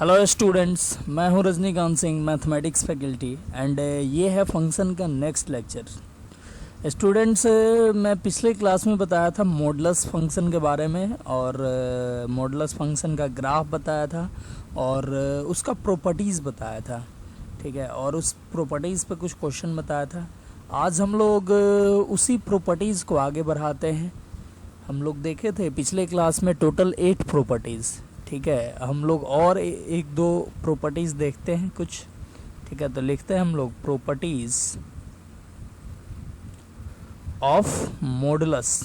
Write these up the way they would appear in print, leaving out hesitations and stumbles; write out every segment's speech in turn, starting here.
Hello students, मैं हूं Rajinikanth Singh, mathematics faculty and ये है फंक्शन का नेक्स्ट लेक्चर। स्टूडेंट्स, मैं पिछले क्लास में बताया था मॉडुलस फंक्शन के बारे में और मॉडुलस फंक्शन का ग्राफ बताया था और उसका प्रॉपर्टीज़ बताया था। ठीक है, और उस प्रॉपर्टीज़ पे कुछ क्वेश्चन बताया था। आज हम लोग उसी प्रॉपर्टीज़ को आगे बढ़ाते हैं। हम लोग देखे थे पिछले क्लास में टोटल 8 प्रॉपर्टीज़। ठीक है, हम लोग और एक दो प्रॉपर्टीज़ देखते हैं कुछ। ठीक है, तो लिखते हैं हम लोग प्रॉपर्टीज़ ऑफ मॉडुलस।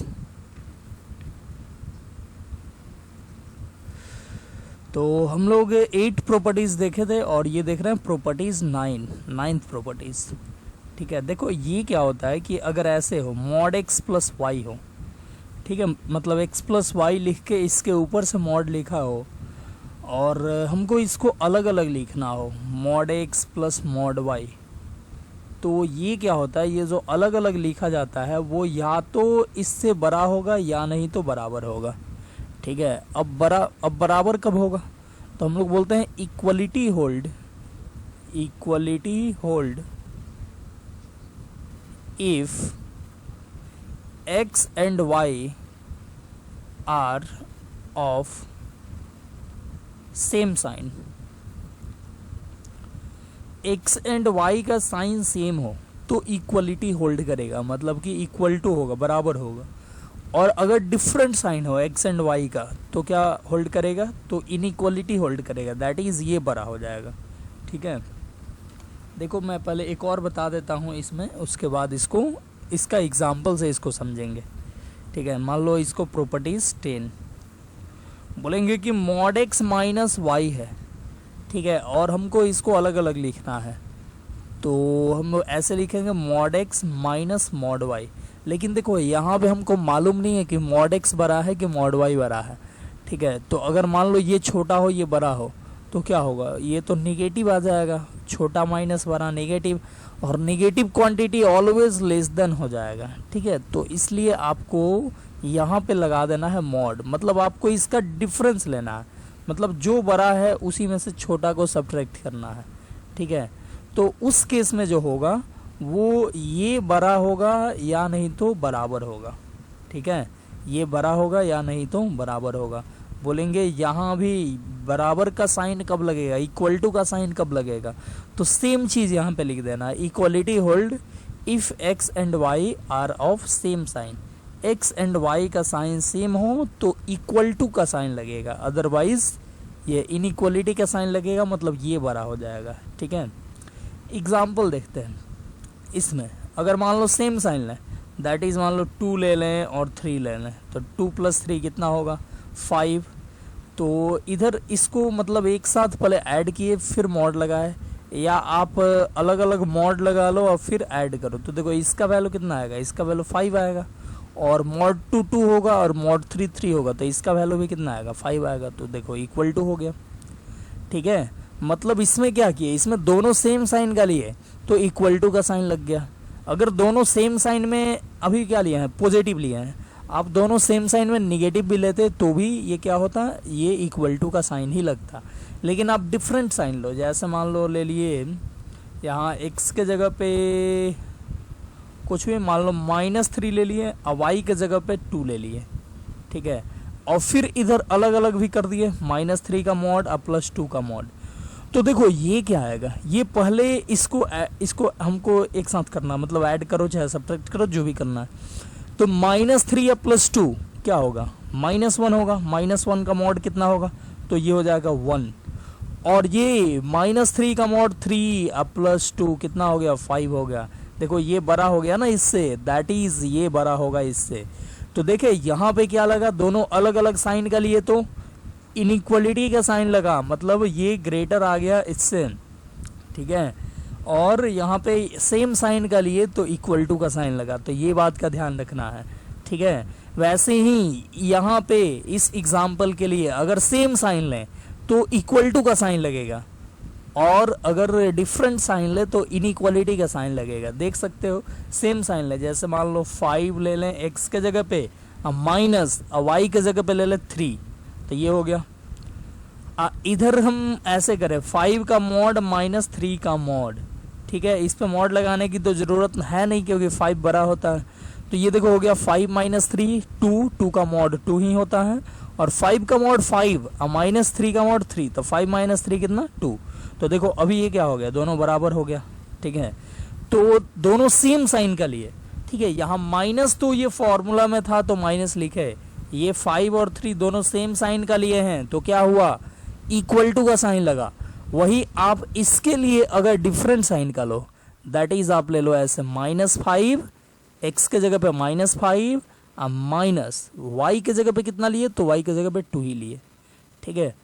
तो हम लोग 8 प्रॉपर्टीज़ देखे थे और ये देख रहे हैं प्रॉपर्टीज़ 9th प्रॉपर्टीज़। ठीक है, देखो ये क्या होता है कि अगर ऐसे हो मॉड एक्स प्लस वाई हो, ठीक है, मतलब एक्स प्लस वाई लिख के इसके ऊपर से मॉड लिखा हो और हमको इसको अलग अलग लिखना हो mod x plus mod y, तो ये क्या होता है, ये जो अलग अलग लिखा जाता है वो या तो इससे बड़ा होगा या नहीं तो बराबर होगा। ठीक है, अब बराबर कब होगा, तो हम लोग बोलते हैं equality hold if x and y are of same sign. x and y का साइन सेम हो तो इक्वलिटी होल्ड करेगा, मतलब कि इक्वल टू होगा, बराबर होगा। और अगर डिफरेंट साइन हो x एंड y का तो क्या होल्ड करेगा, तो इनइक्वलिटी होल्ड करेगा, दैट इज़ ये बड़ा हो जाएगा। ठीक है, देखो मैं पहले एक और बता देता हूँ इसमें, उसके बाद इसका एग्जाम्पल से इसको समझेंगे। ठीक है, मान लो इसको प्रॉपर्टीज 10 बोलेंगे कि मॉड एक्स माइनस वाई है। ठीक है, और हमको इसको अलग अलग लिखना है तो हम लोग ऐसे लिखेंगे mod x minus mod y. लेकिन देखो यहाँ पे हमको मालूम नहीं है कि मॉड एक्स बड़ा है कि मॉड वाई बड़ा है। ठीक है, तो अगर मान लो ये छोटा हो ये बड़ा हो तो क्या होगा, ये तो निगेटिव आ जाएगा, छोटा माइनस बड़ा नेगेटिव, और negative quantity always less than हो जाएगा। ठीक है, तो इसलिए आपको यहाँ पे लगा देना है मॉड, मतलब आपको इसका डिफरेंस लेना है, मतलब जो बड़ा है उसी में से छोटा को सब्ट्रैक्ट करना है। ठीक है, तो उस केस में जो होगा वो ये बड़ा होगा या नहीं तो बराबर होगा। ठीक है, ये बड़ा होगा या नहीं तो बराबर होगा। बोलेंगे यहाँ भी बराबर का साइन कब लगेगा, इक्वल टू का साइन कब लगेगा, तो सेम चीज़ यहाँ पे लिख देना, equality hold if x and y are of same sign. X and y का साइन सेम हो तो इक्वल टू का साइन लगेगा, अदरवाइज ये इनइक्वलिटी का साइन लगेगा, मतलब ये बड़ा हो जाएगा। ठीक है, एग्जाम्पल देखते हैं इसमें। अगर मान लो सेम साइन लें, दैट इज़ मान लो 2 ले लें और 3 ले लें, तो 2 + 3 कितना होगा 5। तो इधर इसको मतलब एक साथ पहले ऐड किए फिर मॉड लगाए, या आप अलग अलग मॉड लगा लो और फिर ऐड करो, तो देखो इसका वैल्यू कितना आएगा, इसका वैल्यू 5 आएगा, और मॉड 2 2 होगा और मॉड 3 3 होगा, तो इसका वैल्यू भी कितना आएगा 5 आएगा, तो देखो इक्वल टू हो गया। ठीक है, मतलब इसमें क्या किए, इसमें दोनों सेम साइन का लिए तो इक्वल टू का साइन लग गया। अगर दोनों सेम साइन में अभी क्या लिए हैं, पॉजिटिव लिए हैं, आप दोनों सेम साइन में निगेटिव भी लेते तो भी ये क्या होता, ये इक्वल टू का साइन ही लगता। लेकिन आप डिफरेंट साइन लो, जैसे मान लो ले लिए यहाँ x के जगह पे कुछ भी, मान लो -3 ले लिए और y के जगह पे 2 ले लिए। ठीक है, और फिर इधर अलग अलग भी कर दिए, -3 का मॉड और +2 का मॉड। तो देखो ये क्या आएगा, ये पहले इसको हमको एक साथ करना, मतलब ऐड करो चाहे सब्ट्रैक्ट करो, जो भी करना है। तो -3 या +2 क्या होगा, -1 होगा, -1 का मॉड कितना होगा, तो ये हो जाएगा 1, और ये -3 का मॉड 3 और +2 कितना हो गया 5 हो गया। देखो ये बड़ा हो गया ना इससे, दैट इज ये बड़ा होगा इससे। तो देखे यहाँ पे क्या लगा, दोनों अलग अलग साइन का लिए तो इनइक्वलिटी का साइन लगा, मतलब ये ग्रेटर आ गया इससे। ठीक है, और यहाँ पे सेम साइन का लिए तो इक्वल टू का साइन लगा, तो ये बात का ध्यान रखना है। ठीक है, वैसे ही यहाँ पे इस एग्जाम्पल के लिए अगर सेम साइन लें तो इक्वल टू का साइन लगेगा, और अगर डिफरेंट साइन ले तो इनइक्वलिटी का साइन लगेगा। देख सकते हो सेम साइन ले, जैसे मान लो 5 ले लें x के जगह पे, माइनस वाई के जगह पे ले लें 3, तो ये हो गया। इधर हम ऐसे करें 5 का मॉड माइनस 3 का मॉड, ठीक है, इस पे मॉड लगाने की तो ज़रूरत है नहीं क्योंकि 5 बड़ा होता है। तो ये देखो हो गया 5 माइनस 3 2, 2 का मॉड 2 ही होता है, और 5 का मॉड 5 और माइनस 3 का मॉड 3, तो 5 माइनस 3 कितना 2। तो देखो अभी ये क्या हो गया, दोनों बराबर हो गया, ठीक है। तो दोनों सेम साइन का लिए, ठीक है। यहाँ माइनस तो ये फॉर्मूला में था तो माइनस लिखे, ये 5 और 3 दोनों सेम साइन का लिए हैं तो क्या हुआ, इक्वल टू का साइन लगा। वही आप इसके लिए अगर डिफरेंट साइन का लो, दैट इज आप ले लो ऐसे -5, एक्स के जगह पे -5 और माइनस वाई के जगह पे कितना लिए, तो वाई के जगह पे 2 ही लिए, ठीक है।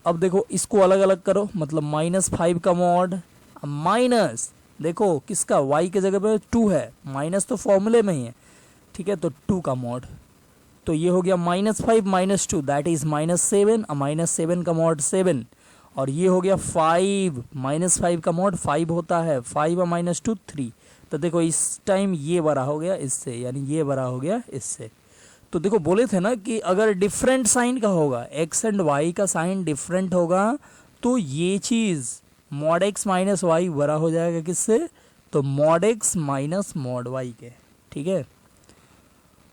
अब देखो इसको अलग अलग करो, मतलब -5 का मॉड माइनस, देखो किसका, वाई के जगह पे 2 है, माइनस तो फॉर्मूले में ही है, ठीक है, तो 2 का मॉड, तो ये हो गया -5 माइनस 2 दैट इज -7 और -7 का मॉड 7, और ये हो गया 5 -5 का मॉड 5 होता है, 5 और -2 3। तो देखो इस टाइम ये बड़ा हो गया इससे, यानी ये बड़ा हो गया इससे। तो देखो बोले थे ना कि अगर डिफरेंट साइन का होगा, एक्स एंड वाई का साइन डिफरेंट होगा, तो ये चीज़ मॉड एक्स माइनस वाई बड़ा हो जाएगा किससे, तो mod x minus mod y के, ठीक है।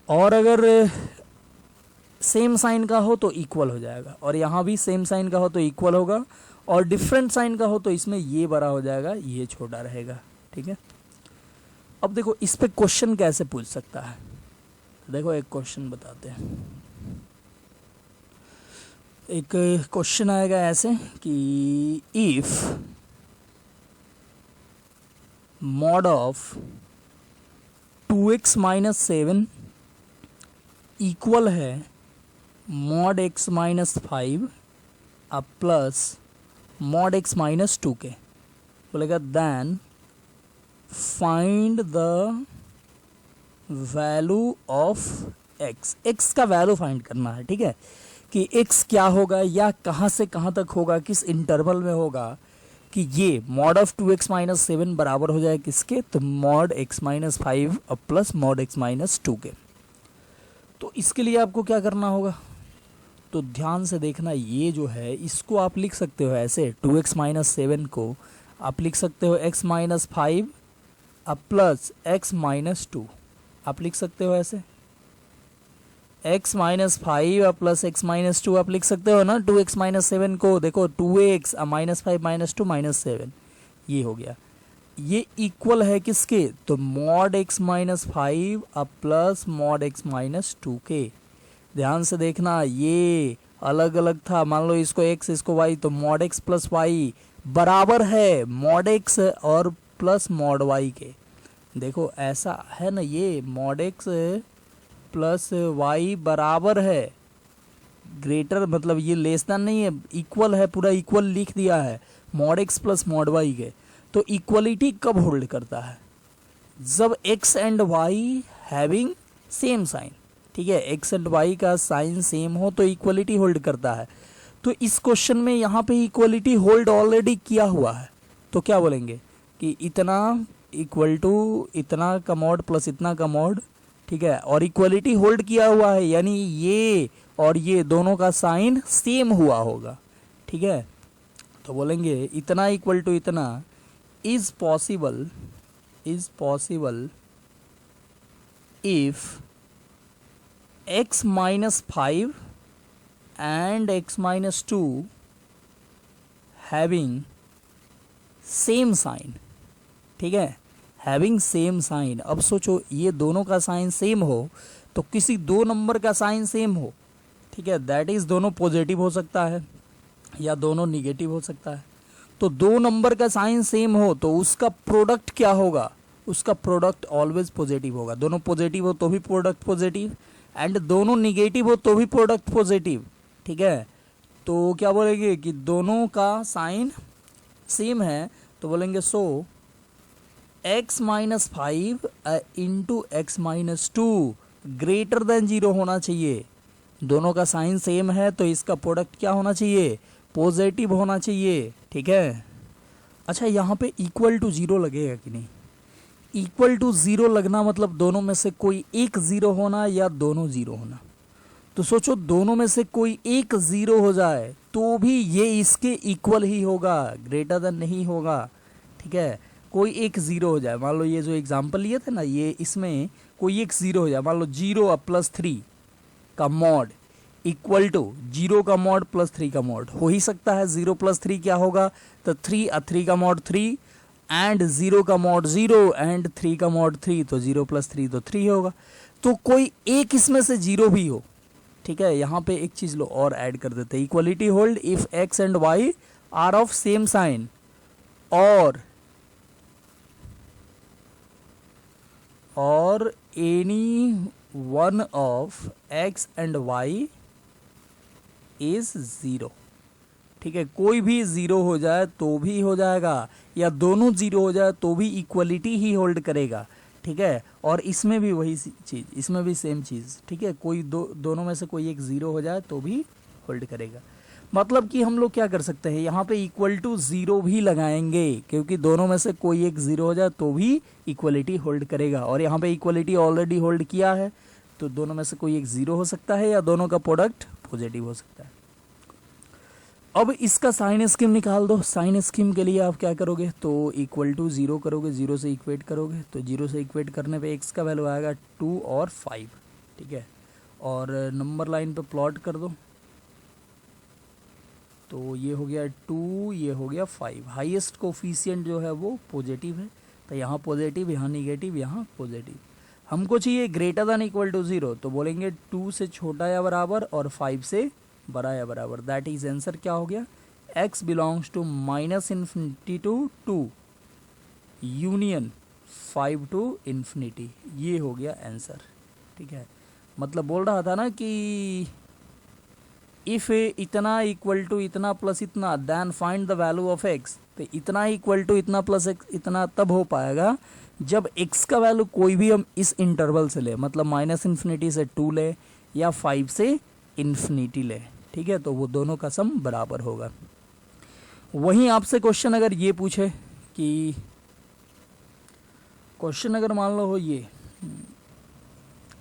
और अगर सेम साइन का हो तो इक्वल हो जाएगा, और यहाँ भी सेम साइन का हो तो इक्वल होगा, और डिफरेंट साइन का हो तो इसमें ये बड़ा हो जाएगा, ये छोटा रहेगा, ठीक है। अब देखो इस पे क्वेश्चन कैसे पूछ सकता है, देखो एक क्वेश्चन बताते हैं। एक क्वेश्चन आएगा ऐसे कि if mod of 2x minus 7 equal है मॉड x माइनस 5 अब प्लस मॉड x माइनस 2 के, बोलेगा then find the value of x, x का वैल्यू फाइंड करना है, ठीक है, कि x क्या होगा या कहाँ से कहाँ तक होगा, किस इंटरवल में होगा कि ये मॉड ऑफ 2x माइनस 7 बराबर हो जाए किसके, तो मॉड x माइनस 5 और प्लस मॉड x माइनस 2 के। तो इसके लिए आपको क्या करना होगा, तो ध्यान से देखना, ये जो है इसको आप लिख सकते हो ऐसे, 2x माइनस 7 को आप लिख सकते हो x माइनस 5 अब प्लस x माइनस 2, आप लिख सकते हो ऐसे, x माइनस 5 और प्लस x माइनस 2 आप लिख सकते हो ना। 2x माइनस 7 को देखो 2x माइनस 5 माइनस 2 माइनस 7, ये हो गया, ये इक्वल है किसके, तो मॉड x माइनस 5 अब प्लस मॉड x माइनस 2 के। ध्यान से देखना, ये अलग अलग था, मान लो इसको x इसको y, तो मॉड x प्लस y बराबर है मॉड x और प्लस मॉड y के। देखो ऐसा है ना, ये मॉड x प्लस y बराबर है, ग्रेटर मतलब ये लेस देन नहीं है, इक्वल है, पूरा इक्वल लिख दिया है mod x plus mod y के। तो इक्वलिटी कब होल्ड करता है, जब x and y having same sign, ठीक है, x एंड y का साइन सेम हो तो इक्वलिटी होल्ड करता है। तो इस क्वेश्चन में यहाँ पे इक्वलिटी होल्ड ऑलरेडी किया हुआ है, तो क्या बोलेंगे कि इतना इक्वल टू इतना का मॉड प्लस इतना का मॉड, ठीक है, और इक्वलिटी होल्ड किया हुआ है, यानी ये और ये दोनों का साइन सेम हुआ होगा, ठीक है। तो बोलेंगे इतना इक्वल टू इतना is possible if x minus 5 and x minus 2 having same sign, ठीक है, हैविंग सेम साइन। अब सोचो ये दोनों का साइन सेम हो तो किसी दो नंबर का साइन सेम हो, ठीक है, दैट इज दोनों पॉजिटिव हो सकता है या दोनों निगेटिव हो सकता है। तो दो नंबर का साइन सेम हो तो उसका प्रोडक्ट क्या होगा, उसका प्रोडक्ट ऑलवेज पॉजिटिव होगा। दोनों पॉजिटिव हो तो भी प्रोडक्ट पॉजिटिव, एंड दोनों निगेटिव हो तो भी प्रोडक्ट पॉजिटिव, ठीक है। तो क्या बोलेंगे कि दोनों का साइन सेम है, तो बोलेंगे सो x minus 5 into x minus 2 greater than 0 होना चाहिए। दोनों का साइन सेम है तो इसका प्रोडक्ट क्या होना चाहिए, पॉजिटिव होना चाहिए, ठीक है। अच्छा यहाँ पे इक्वल टू 0 लगेगा कि नहीं, इक्वल टू 0 लगना मतलब दोनों में से कोई एक 0 होना या दोनों 0 होना। तो सोचो दोनों में से कोई एक 0 हो जाए तो भी ये इसके इक्वल ही होगा, ग्रेटर देन नहीं होगा। ठीक है, कोई एक ज़ीरो हो जाए, मान लो ये जो एग्जांपल लिए थे ना, ये इसमें कोई एक ज़ीरो हो जाए, मान लो 0 प्लस 3 का मॉड इक्वल टू 0 का मॉड प्लस 3 का मॉड हो ही सकता है। 0 प्लस 3 क्या होगा, तो 3 का मॉड 3 एंड 0 का मॉड 0 एंड 3 का मॉड 3, तो 0 प्लस 3 तो 3 होगा। तो कोई एक इसमें से 0 भी हो। ठीक है, यहाँ पे एक चीज़ लो और ऐड कर देते हैं, equality hold if x and y are of same sign और any one of x and y is 0। ठीक है, कोई भी 0 हो जाए तो भी हो जाएगा, या दोनों 0 हो जाए तो भी इक्वलिटी ही होल्ड करेगा। ठीक है, और इसमें भी वही चीज़, इसमें भी सेम चीज़। ठीक है, कोई दोनों में से कोई एक 0 हो जाए तो भी होल्ड करेगा। मतलब कि हम लोग क्या कर सकते हैं, यहाँ पे इक्वल टू 0 भी लगाएंगे, क्योंकि दोनों में से कोई एक 0 हो जाए तो भी इक्वलिटी होल्ड करेगा। और यहाँ पे इक्वलिटी ऑलरेडी होल्ड किया है, तो दोनों में से कोई एक 0 हो सकता है या दोनों का प्रोडक्ट पॉजिटिव हो सकता है। अब इसका साइन स्कीम निकाल दो। साइन स्कीम के लिए आप क्या करोगे, तो इक्वल टू 0 करोगे, 0 से इक्वेट करोगे, तो 0 से इक्वेट करने पे x का वैल्यू आएगा 2 और 5। ठीक है, और नंबर लाइन पे प्लॉट कर दो, तो ये हो गया 2, ये हो गया 5। हाईएस्ट कोफिशिएंट जो है वो पॉजिटिव है, तो यहाँ पॉजिटिव, यहाँ निगेटिव, यहाँ पॉजिटिव। हमको चाहिए ग्रेटर देन इक्वल टू 0, तो बोलेंगे 2 से छोटा या बराबर और 5 से बड़ा या बराबर। दैट इज आंसर क्या हो गया, x belongs to -∞ to 2 union 5 to infinity. ये हो गया आंसर। ठीक है, मतलब बोल रहा था ना कि इफ इतना इक्वल टू इतना प्लस इतना then find the value of x, तो इतना इक्वल टू इतना प्लस इतना तब हो पाएगा जब x का वैल्यू कोई भी हम इस इंटरवल से ले, मतलब -∞ से 2 ले या 5 से इन्फिनिटी ले। ठीक है, तो वो दोनों का सम बराबर होगा। वहीं आपसे क्वेश्चन अगर ये पूछे कि क्वेश्चन अगर मान लो हो ये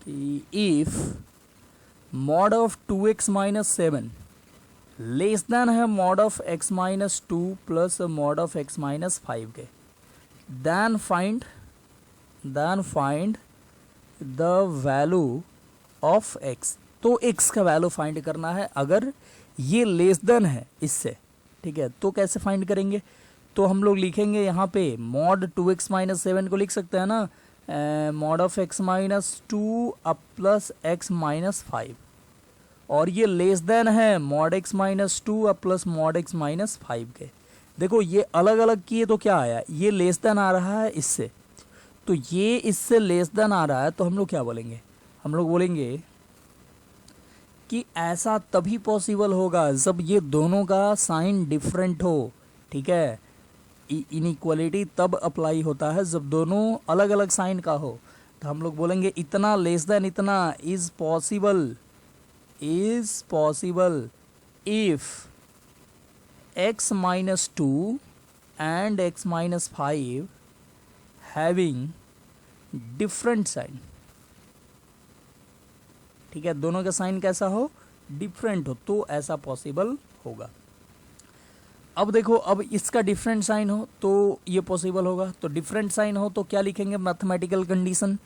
कि if mod of 2x minus 7 less than है mod of x minus 2 plus mod of x minus 5 के, then find the value of x। तो x का वैल्यू फाइंड करना है अगर ये लेस देन है इससे। ठीक है, तो कैसे फाइंड करेंगे, तो हम लोग लिखेंगे यहाँ पे मॉड 2x माइनस 7 को लिख सकते हैं ना, मॉड ऑफ x माइनस 2 अब प्लस x माइनस 5, और ये लेस देन है मॉड x माइनस 2 अब प्लस मॉड x माइनस 5 के। देखो ये अलग अलग किए तो क्या आया, ये लेस देन आ रहा है इससे, तो ये इससे लेस देन आ रहा है, तो हम लोग क्या बोलेंगे, हम लोग बोलेंगे कि ऐसा तभी पॉसिबल होगा जब ये दोनों का साइन डिफरेंट हो। ठीक है, इनइक्वालिटी तब अप्लाई होता है जब दोनों अलग अलग साइन का हो। तो हम लोग बोलेंगे इतना लेस देन इतना is possible if x minus 2 and x minus 5 having different sign. ठीक है, दोनों का साइन कैसा हो, डिफरेंट हो, तो ऐसा पॉसिबल होगा। अब देखो, अब इसका डिफरेंट साइन हो तो ये पॉसिबल होगा। तो डिफरेंट साइन हो तो क्या लिखेंगे, मैथमेटिकल कंडीशन।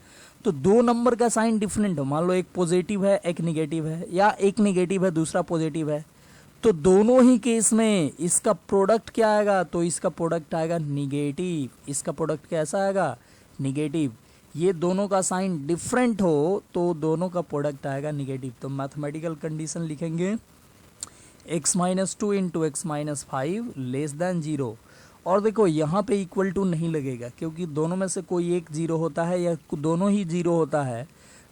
तो दो नंबर का साइन डिफरेंट हो, मान लो एक पॉजिटिव है एक निगेटिव है, या एक निगेटिव है दूसरा पॉजिटिव है, तो दोनों ही केस में इसका प्रोडक्ट क्या आएगा, तो इसका प्रोडक्ट आएगा निगेटिव। इसका प्रोडक्ट कैसा आएगा, निगेटिव। ये दोनों का साइन डिफरेंट हो तो दोनों का प्रोडक्ट आएगा निगेटिव। तो मैथमेटिकल कंडीशन लिखेंगे x minus 2 into x minus 5 less than 0। और देखो यहाँ पे इक्वल टू नहीं लगेगा, क्योंकि दोनों में से कोई एक 0 होता है या दोनों ही 0 होता है,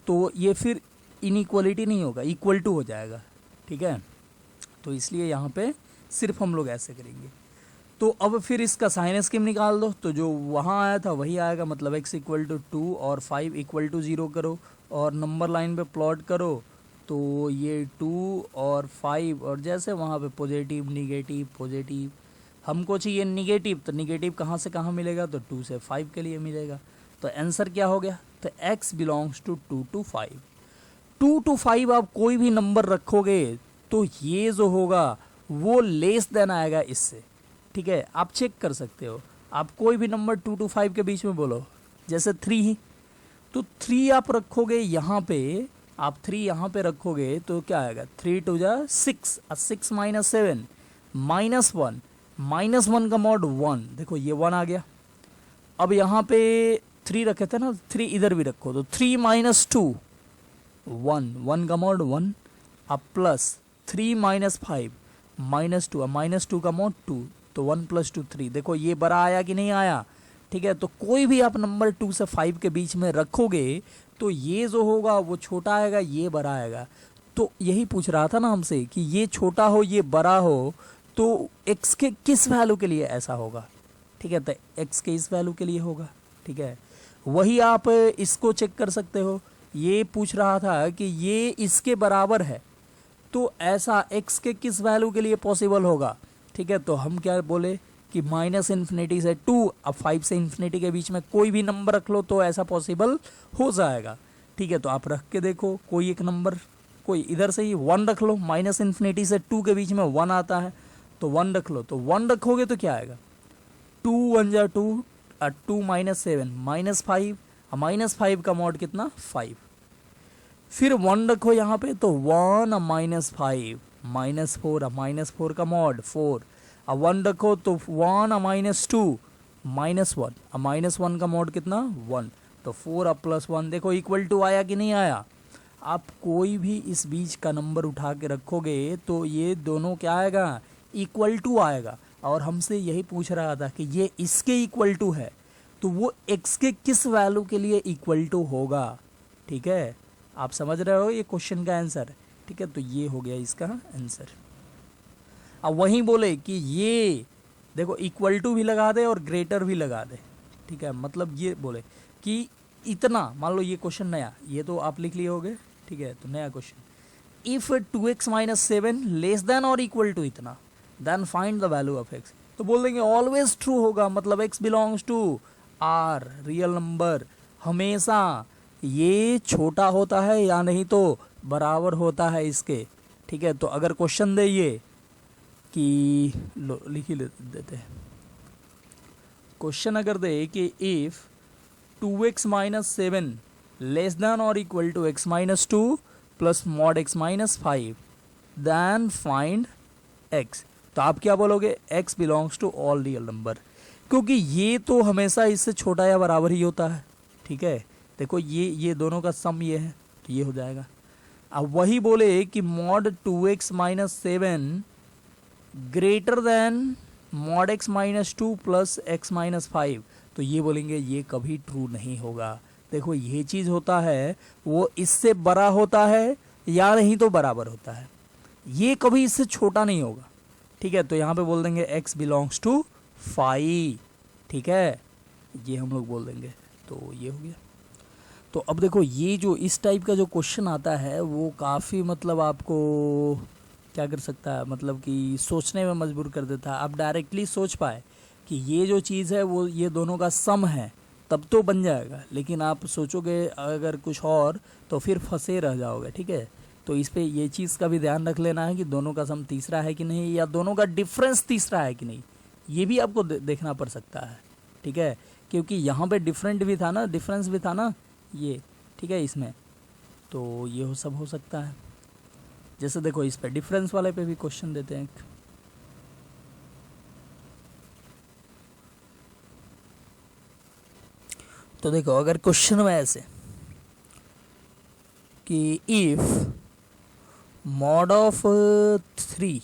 तो ये फिर इनइक्वलिटी नहीं होगा, इक्वल टू हो जाएगा। ठीक है, तो इसलिए यहाँ पे सिर्फ हम लोग ऐसे करेंगे। तो अब फिर इसका साइन स्कीम निकाल दो, तो जो वहाँ आया था वही आएगा, मतलब x इक्वल टू 2 और 5 इक्वल टू 0 करो और नंबर लाइन पे प्लॉट करो, तो ये 2 और 5 और जैसे वहाँ पे पॉजिटिव निगेटिव पॉजिटिव, हमको चाहिए निगेटिव, तो निगेटिव कहाँ से कहाँ मिलेगा, तो 2 से 5 के लिए मिलेगा। तो आंसर क्या हो गया, तो x belongs to 2 to 5। 2 to 5 आप कोई भी नंबर रखोगे तो ये जो होगा वो लेस देन आएगा इससे, ठीक है। आप चेक कर सकते हो, आप कोई भी नंबर 2 to 5 के बीच में बोलो, जैसे 3 ही, तो 3 आप रखोगे यहाँ पे, आप 3 यहाँ पे रखोगे तो क्या आएगा, 3 2 जा 6, 6 माइनस 7 -1, -1 का मॉड 1, देखो ये 1 आ गया। अब यहाँ पे 3 रखे थे ना, 3 इधर भी रखो, तो 3 - 2 1, 1 का मॉड 1, अब प्लस 3 - 5 -2, -2 का मॉड 2, तो 1 + 2 3, देखो ये बड़ा आया कि नहीं आया, ठीक है। तो कोई भी आप नंबर 2 से 5 के बीच में रखोगे तो ये जो होगा वो छोटा आएगा, ये बड़ा आएगा। तो यही पूछ रहा था ना हमसे कि ये छोटा हो ये बड़ा हो, तो x के किस वैल्यू के लिए ऐसा होगा, ठीक है। तो x के इस वैल्यू के लिए होगा, ठीक है। वही आप इसको चेक कर सकते हो, ये पूछ रहा था कि ये इसके बराबर है, तो ऐसा x के किस वैल्यू के लिए पॉसिबल होगा, ठीक है। तो हम क्या बोले कि -∞ से 2, अब 5 से इन्फिनिटी के बीच में कोई भी नंबर रख लो तो ऐसा पॉसिबल हो जाएगा, ठीक है। तो आप रख के देखो कोई एक नंबर, कोई इधर से ही 1 रख लो, -∞ से 2 के बीच में 1 आता है, तो 1 रख लो, तो 1 रखोगे तो क्या आएगा, 2 1 जा 2, 2 - 7 -5, -5 का मॉड कितना 5, फिर 1 रखो यहाँ पे, तो 1 -5 -4, -4 का मॉड 4, अब 1 रखो तो 1 -2 -1, अब -1 का मॉड कितना 1, तो 4 अब +1, देखो इक्वल टू आया कि नहीं आया। आप कोई भी इस बीच का नंबर उठा के रखोगे तो ये दोनों क्या आएगा, इक्वल टू आएगा। और हमसे यही पूछ रहा था कि ये इसके इक्वल टू है, तो वो x के किस वैल्यू के लिए इक्वल टू होगा, ठीक है। आप समझ रहे हो ये क्वेश्चन का आंसर, ठीक है। तो ये हो गया इसका आंसर। अब वहीं बोले कि ये देखो इक्वल टू भी लगा दे और ग्रेटर भी लगा दे, ठीक है। मतलब ये बोले कि इतना, मान लो ये क्वेश्चन नया, ये तो आप लिख लिए होगे, ठीक है। तो नया question, if 2x - 7 less than और इक्वल टू इतना, then find the value of x, तो बोल देंगे ऑलवेज ट्रू होगा, मतलब x belongs to r, real number, हमेशा ये छोटा होता है या नहीं तो बराबर होता है इसके, ठीक है। तो अगर क्वेश्चन दे ये कि लिख ही देते हैं, क्वेश्चन अगर दे कि इफ 2x - 7 लेस देन और equal to x - 2 plus mod x - 5 then find x, तो आप क्या बोलोगे, x belongs to all real number, क्योंकि ये तो हमेशा इससे छोटा या बराबर ही होता है, ठीक है। देखो ये दोनों का सम ये है, तो ये हो जाएगा। अब वही बोले कि mod 2x - 7 greater than mod x - 2 plus x - 5, तो ये बोलेंगे ये कभी ट्रू नहीं होगा। देखो ये चीज़ होता है वो इससे बड़ा होता है या नहीं तो बराबर होता है, ये कभी इससे छोटा नहीं होगा, ठीक है। तो यहाँ पे बोल देंगे x बिलोंग्स टू 5, ठीक है, ये हम लोग बोल देंगे। तो ये हो गया। तो अब देखो ये जो इस टाइप का जो क्वेश्चन आता है वो काफ़ी मतलब आपको क्या कर सकता है, मतलब कि सोचने में मजबूर कर देता है। आप डायरेक्टली सोच पाए कि ये जो चीज़ है वो ये दोनों का सम है तब तो बन जाएगा, लेकिन आप सोचोगे अगर कुछ और तो फिर फंसे रह जाओगे, ठीक है। तो इस पे ये चीज़ का भी ध्यान रख लेना है कि दोनों का सम तीसरा है कि नहीं, या दोनों का डिफरेंस तीसरा है कि नहीं, ये भी आपको देखना पड़ सकता है, ठीक है। क्योंकि यहाँ पे डिफरेंट भी था ना, डिफरेंस भी था ना ये, ठीक है, इसमें तो ये सब हो सकता है। जैसे देखो इस पे डिफरेंस वाले पे भी क्वेश्चन देते हैं। तो देखो अगर क्वेश्चन में ऐसे कि if mod of 3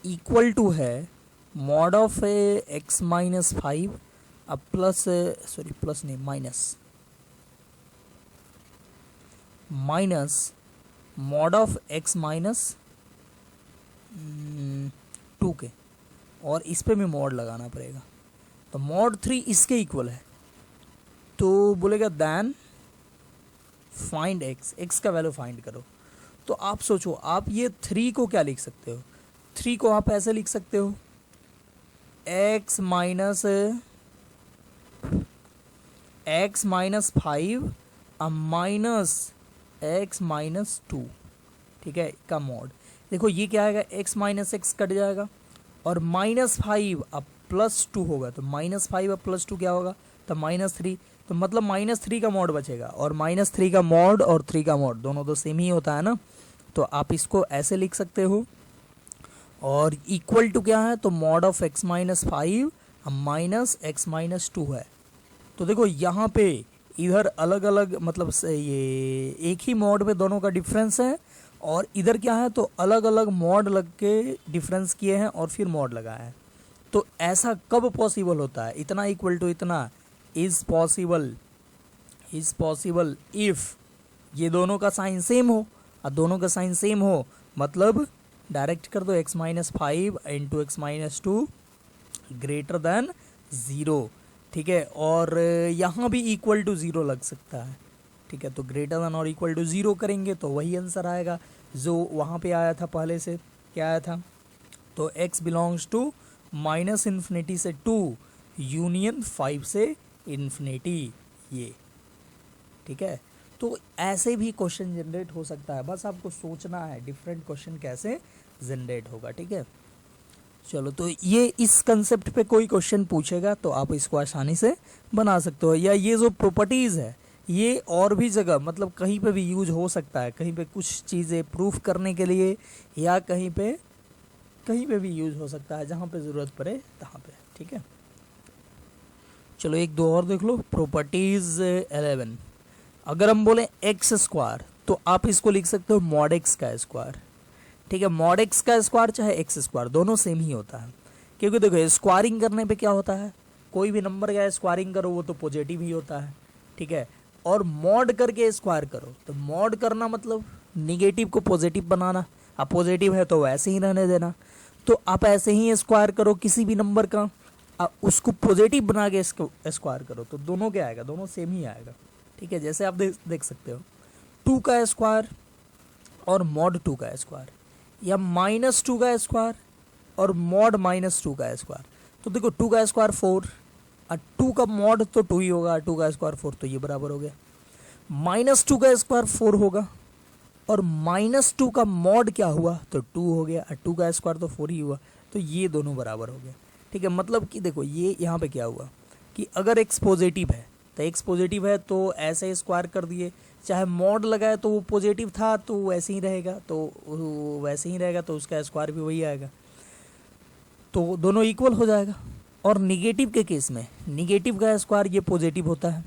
equal to है मॉड ऑफ x - 5 अब प्लस प्लस नहीं माइनस मॉड ऑफ x - 2 के, और इस पे भी मॉड लगाना पड़ेगा, तो मॉड 3 इसके इक्वल है, तो बोलेगा देन फाइंड x का वैल्यू फाइंड करो। तो आप सोचो आप ये 3 को क्या लिख सकते हो, 3 को आप ऐसे लिख सकते हो x - 5 माइनस x - 2, ठीक है, का मॉड। देखो ये क्या आएगा, x माइनस एक्स कट जाएगा और -5 अब +2 होगा, तो -5 अब +2 क्या होगा, तो -3, तो मतलब -3 का मॉड बचेगा, और -3 का मॉड और 3 का मॉड दोनों तो सेम ही होता है ना, तो आप इसको ऐसे लिख सकते हो। और इक्वल टू क्या है, तो mod of x minus 5 minus x minus 2 है। तो देखो यहाँ पे इधर अलग अलग मतलब ये एक ही मॉड पे दोनों का डिफरेंस है, और इधर क्या है, तो अलग अलग मॉड लग के डिफरेंस किए हैं और फिर मॉड लगाया है। तो ऐसा कब पॉसिबल होता है, इतना इक्वल टू इतना इज पॉसिबल इफ ये दोनों का साइन सेम हो, और दोनों का साइन सेम हो मतलब डायरेक्ट कर दो x minus 5 into x minus 2 greater than 0, ठीक है। और यहाँ भी इक्वल टू 0 लग सकता है, ठीक है। तो ग्रेटर देन और इक्वल टू 0 करेंगे तो वही आंसर आएगा जो वहाँ पे आया था पहले से, क्या आया था, तो x बिलोंग्स टू -∞ से 2 यूनियन 5 से इन्फिनिटी, ये ठीक है। तो ऐसे भी क्वेश्चन जनरेट हो सकता है, बस आपको सोचना है डिफरेंट क्वेश्चन कैसे जनरेट होगा, ठीक है। चलो, तो ये इस कंसेप्ट पे कोई क्वेश्चन पूछेगा तो आप इसको आसानी से बना सकते हो, या ये जो प्रॉपर्टीज़ है ये और भी जगह मतलब कहीं पे भी यूज हो सकता है, कहीं पे कुछ चीज़ें प्रूफ करने के लिए, या कहीं पे भी यूज हो सकता है, जहाँ पे ज़रूरत पड़े तहाँ पे, ठीक है। चलो एक दो और देख लो, प्रॉपर्टीज़ 11। अगर हम बोले x² तो आप इसको लिख सकते हो मॉड x का स्क्वायर, ठीक है। मॉड x का स्क्वायर चाहे x² दोनों सेम ही होता है, क्योंकि देखो स्क्वायरिंग करने पे क्या होता है, कोई भी नंबर का स्क्वायरिंग करो वो तो पॉजिटिव ही होता है, ठीक है। और मॉड करके स्क्वायर करो तो मॉड करना मतलब निगेटिव को पॉजिटिव बनाना, अब पॉजिटिव है तो वैसे ही रहने देना। तो आप ऐसे ही स्क्वायर करो किसी भी नंबर का, उसको पॉजिटिव बना के स्क्वायर करो तो दोनों क्या आएगा, दोनों सेम ही आएगा, ठीक है। जैसे आप देख सकते हो 2 का स्क्वायर और मॉड 2 का स्क्वायर, या -2 का स्क्वायर और मॉड -2 का स्क्वायर। तो देखो 2 का स्क्वायर 4 और 2 का मॉड तो 2 ही होगा, 2 का स्क्वायर 4, तो ये बराबर हो गया। -2 का स्क्वायर 4 होगा और -2 का मॉड क्या हुआ, तो 2 हो गया, और 2 का स्क्वायर तो 4 ही हुआ, तो ये दोनों बराबर हो गया, ठीक है। मतलब कि देखो ये यहाँ पे क्या हुआ कि अगर x पॉजिटिव है तो x पॉजिटिव है तो ऐसे स्क्वायर कर दिए, चाहे मॉड लगाए तो वो पॉजिटिव था तो वैसे ही रहेगा, तो उसका स्क्वायर भी वही आएगा, तो दोनों इक्वल हो जाएगा। और निगेटिव के केस में निगेटिव का स्क्वायर ये पॉजिटिव होता है,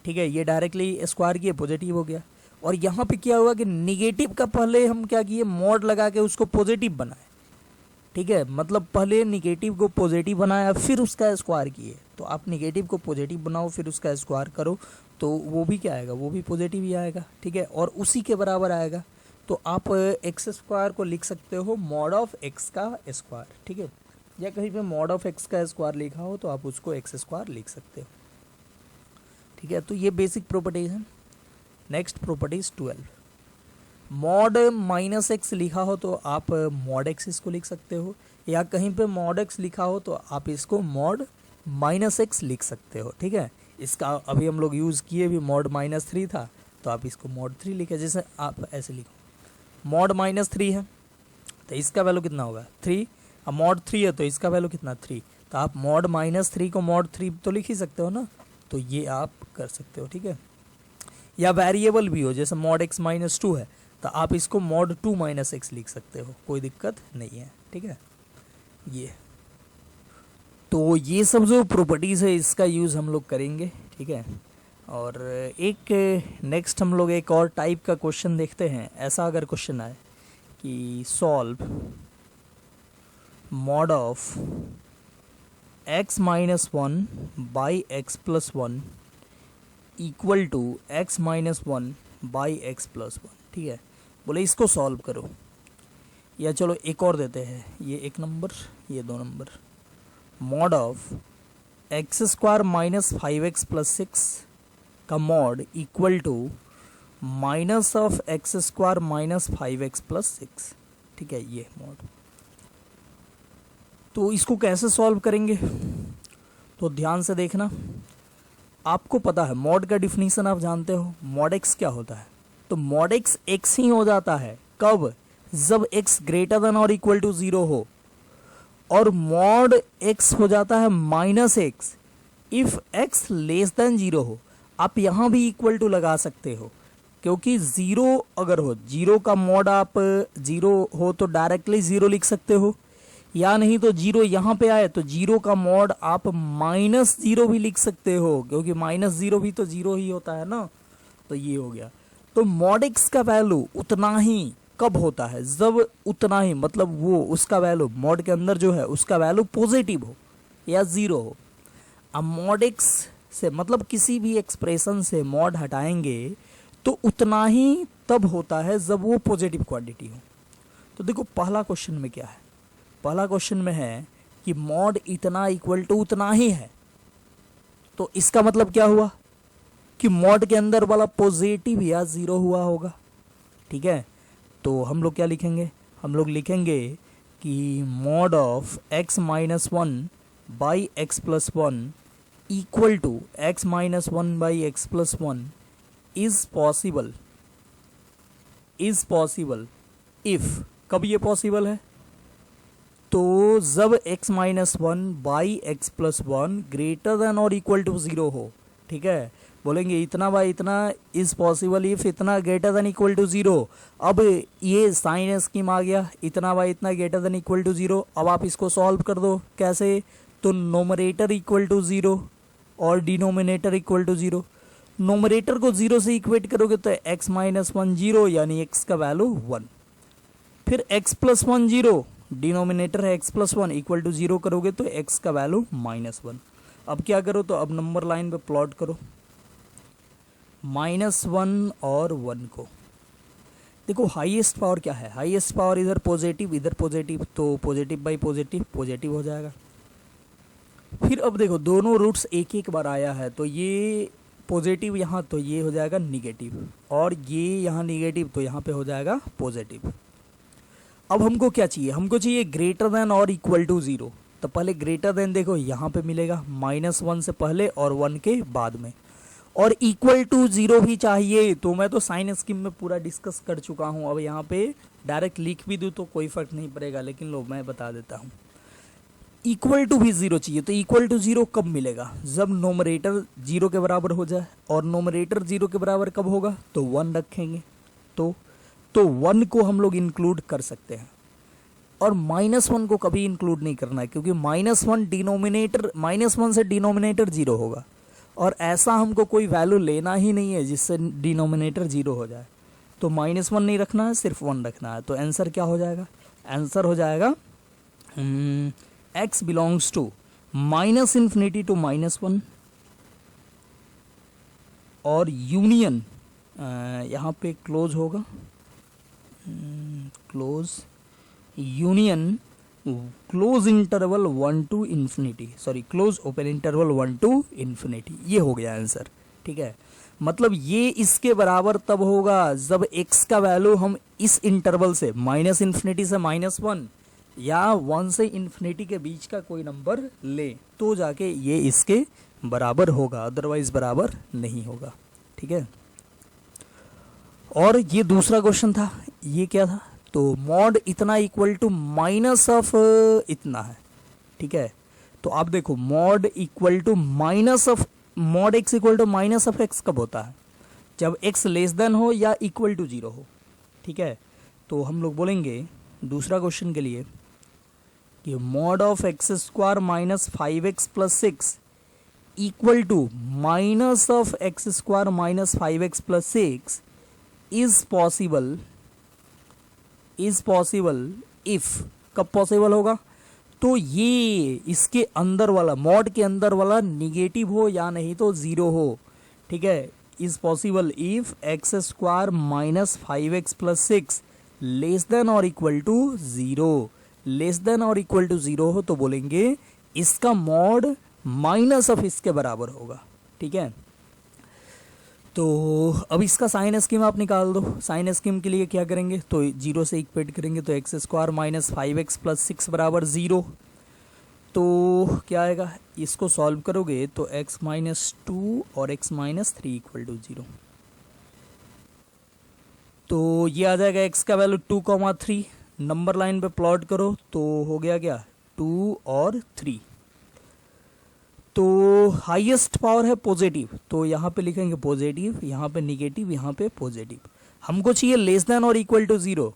ठीक है, ये डायरेक्टली स्क्वायर किए पॉजिटिव हो गया। और यहाँ पे क्या हुआ कि निगेटिव का पहले हम क्या किए, मॉड लगा के उसको पॉजिटिव बनाए, ठीक है। मतलब पहले निगेटिव को पॉजिटिव बनाया फिर उसका स्क्वायर किए, तो आप निगेटिव को पॉजिटिव बनाओ फिर उसका स्क्वायर करो तो वो भी क्या आएगा, वो भी पॉजिटिव ही आएगा, ठीक है, और उसी के बराबर आएगा। तो आप x² को लिख सकते हो मॉड ऑफ x का स्क्वायर, ठीक है, या कहीं पे मॉड ऑफ x का स्क्वायर लिखा हो तो आप उसको x² लिख सकते हो, ठीक है। तो ये बेसिक प्रॉपर्टीज है। नेक्स्ट प्रॉपर्टीज 12, मॉड -x लिखा हो तो आप मॉड x इसको लिख सकते हो, या कहीं पे मॉड x लिखा हो तो आप इसको मॉड -x लिख सकते हो, ठीक है। इसका अभी हम लोग यूज़ किए भी मॉड -3 था तो आप इसको मॉड 3 लिखे, जैसे आप ऐसे लिखो मॉड -3 है तो इसका वैल्यू कितना होगा 3, अब मॉड 3 है तो इसका वैल्यू कितना 3, तो आप मॉड -3 को मॉड 3 तो लिख ही सकते हो ना, तो ये आप कर सकते हो, ठीक है। या वेरिएबल भी हो, जैसे मॉड x -2 है तो आप इसको मॉड 2 -x लिख सकते हो, कोई दिक्कत नहीं है, ठीक है। ये तो ये सब जो प्रॉपर्टीज़ है इसका यूज़ हम लोग करेंगे, ठीक है। और एक नेक्स्ट हम लोग एक और टाइप का क्वेश्चन देखते हैं। ऐसा अगर क्वेश्चन आए कि solve mod of x -1 by x + 1 equal to x -1 by x + 1, ठीक है। बोले इसको सॉल्व करो, या चलो एक और देते हैं, ये 1 नंबर ये 2 number, mod of x² - 5x + 6 का mod equal to minus of x² - 5x + 6, ठीक है, ये मॉड। तो इसको कैसे सॉल्व करेंगे, तो ध्यान से देखना। आपको पता है मॉड का डिफिनीशन आप जानते हो, मॉड x क्या होता है, तो मॉड x x ही हो जाता है कब, जब x ग्रेटर देन और इक्वल टू 0 हो, और मॉड x हो जाता है minus x if x less than 0 हो। आप यहां भी इक्वल टू लगा सकते हो, क्योंकि 0 अगर हो, 0 का मॉड आप 0 हो तो डायरेक्टली 0 लिख सकते हो, या नहीं तो 0 यहां पे आए तो 0 का मॉड आप माइनस 0 भी लिख सकते हो, क्योंकि माइनस 0 भी तो 0 ही होता है ना। तो ये हो गया। तो मॉड x का वैल्यू उतना ही कब होता है, जब उतना ही मतलब वो उसका वैल्यू मॉड के अंदर जो है उसका वैल्यू पॉजिटिव हो या 0 हो। अब मॉड x से मतलब किसी भी एक्सप्रेशन से मॉड हटाएंगे तो उतना ही तब होता है जब वो पॉजिटिव क्वांटिटी हो। तो देखो पहला क्वेश्चन में क्या है, पहला क्वेश्चन में है कि मॉड इतना इक्वल टू उतना ही है, तो इसका मतलब क्या हुआ कि मॉड के अंदर वाला पॉजिटिव या 0 हुआ होगा। ठीक है, तो हम लोग क्या लिखेंगे, हम लोग लिखेंगे कि mod of x minus 1 by x plus 1 equal to x minus 1 by x plus 1 is possible if, कब ये पॉसिबल है, तो जब x minus 1 by x plus 1 greater than और इक्वल टू 0 हो। ठीक है, बोलेंगे इतना बाई इतना इज पॉसिबल इफ इतना ग्रेटर देन इक्वल टू 0। अब ये साइन स्कीम आ गया, इतना बाई इतना ग्रेटर देन इक्वल टू 0। अब आप इसको सॉल्व कर दो, कैसे, तो नोमरेटर इक्वल टू 0 और डिनोमिनेटर इक्वल टू 0। नोमरेटर को 0 से इक्वेट करोगे तो x माइनस 1 0, यानी x का वैल्यू 1, फिर x प्लस 1 0, डिनोमिनेटर है x प्लस 1 इक्वल टू 0 करोगे तो x का वैल्यू माइनस 1। अब क्या करो, तो अब नंबर लाइन पे प्लॉट करो -1 और 1 को। देखो हाईएस्ट पावर क्या है, हाईएस्ट पावर इधर पॉजिटिव, तो पॉजिटिव बाई पॉजिटिव पॉजिटिव हो जाएगा। फिर अब देखो दोनों रूट्स एक एक बार आया है, तो ये पॉजिटिव यहाँ, तो ये हो जाएगा निगेटिव, और ये यहाँ निगेटिव तो यहाँ पे हो जाएगा पॉजिटिव। अब हमको क्या चाहिए, हमको चाहिए ग्रेटर देन और इक्वल टू 0। तो पहले ग्रेटर देन देखो यहाँ पे मिलेगा -1 से पहले और 1 के बाद में, और इक्वल टू 0 भी चाहिए। तो मैं तो साइन स्कीम में पूरा डिस्कस कर चुका हूँ, अब यहाँ पे डायरेक्ट लिख भी दूँ तो कोई फर्क नहीं पड़ेगा, लेकिन लो मैं बता देता हूँ। इक्वल टू भी 0 चाहिए, तो इक्वल टू 0 कब मिलेगा, जब नोमरेटर 0 के बराबर हो जाए, और नोमरेटर 0 के बराबर कब होगा, तो 1 रखेंगे, तो 1 को हम लोग इंक्लूड कर सकते हैं। और -1 को कभी इंक्लूड नहीं करना है, क्योंकि -1 डिनोमिनेटर, -1 से डिनोमिनेटर 0 होगा, और ऐसा हमको कोई वैल्यू लेना ही नहीं है जिससे डिनोमिनेटर 0 हो जाए। तो -1 नहीं रखना है, सिर्फ 1 रखना है। तो आंसर क्या हो जाएगा, आंसर हो जाएगा x बिलोंग्स टू -∞ टू -1, और यूनियन यहाँ पे क्लोज होगा, close union close interval 1 to infinity, sorry close open interval 1 to infinity, ये हो गया आंसर। ठीक है, मतलब ये इसके बराबर तब होगा जब x का वैल्यू हम इस इंटरवल से -∞ से -1 या 1 से इन्फिनिटी के बीच का कोई नंबर ले, तो जाके ये इसके बराबर होगा, अदरवाइज बराबर नहीं होगा। ठीक है, और ये दूसरा क्वेश्चन था, ये क्या था, तो मॉड इतना इक्वल टू माइनस ऑफ इतना है। ठीक है, तो आप देखो mod equal to minus of, mod x equal to minus of x कब होता है, जब x लेस देन हो या इक्वल टू 0 हो। ठीक है, तो हम लोग बोलेंगे दूसरा क्वेश्चन के लिए कि mod of x square minus 5x plus 6 equal to minus of x square minus 5x plus 6 is possible if, कब पॉसिबल होगा, तो ये इसके अंदर वाला, मॉड के अंदर वाला निगेटिव हो या नहीं तो 0 हो। ठीक है, is possible if x square minus 5x plus 6 less than और इक्वल टू 0, लेस देन और इक्वल टू 0 हो, तो बोलेंगे इसका मॉड माइनस ऑफ इसके बराबर होगा। ठीक है, तो अब इसका साइन स्कीम आप निकाल दो। साइन स्कीम के लिए क्या करेंगे, तो 0 से इक्वेट करेंगे, तो x square minus 5x plus 6 बराबर 0। तो क्या आएगा, इसको सॉल्व करोगे तो x माइनस 2 और x माइनस 3 इक्वल टू 0। तो ये आ जाएगा x का वैल्यू 2,3, नंबर लाइन पे प्लॉट करो तो हो गया क्या 2 और 3। तो हाईएस्ट पावर है पॉजिटिव, तो यहाँ पे लिखेंगे पॉजिटिव, यहाँ पे निगेटिव, यहाँ पे पॉजिटिव। हमको चाहिए लेस देन और इक्वल टू 0,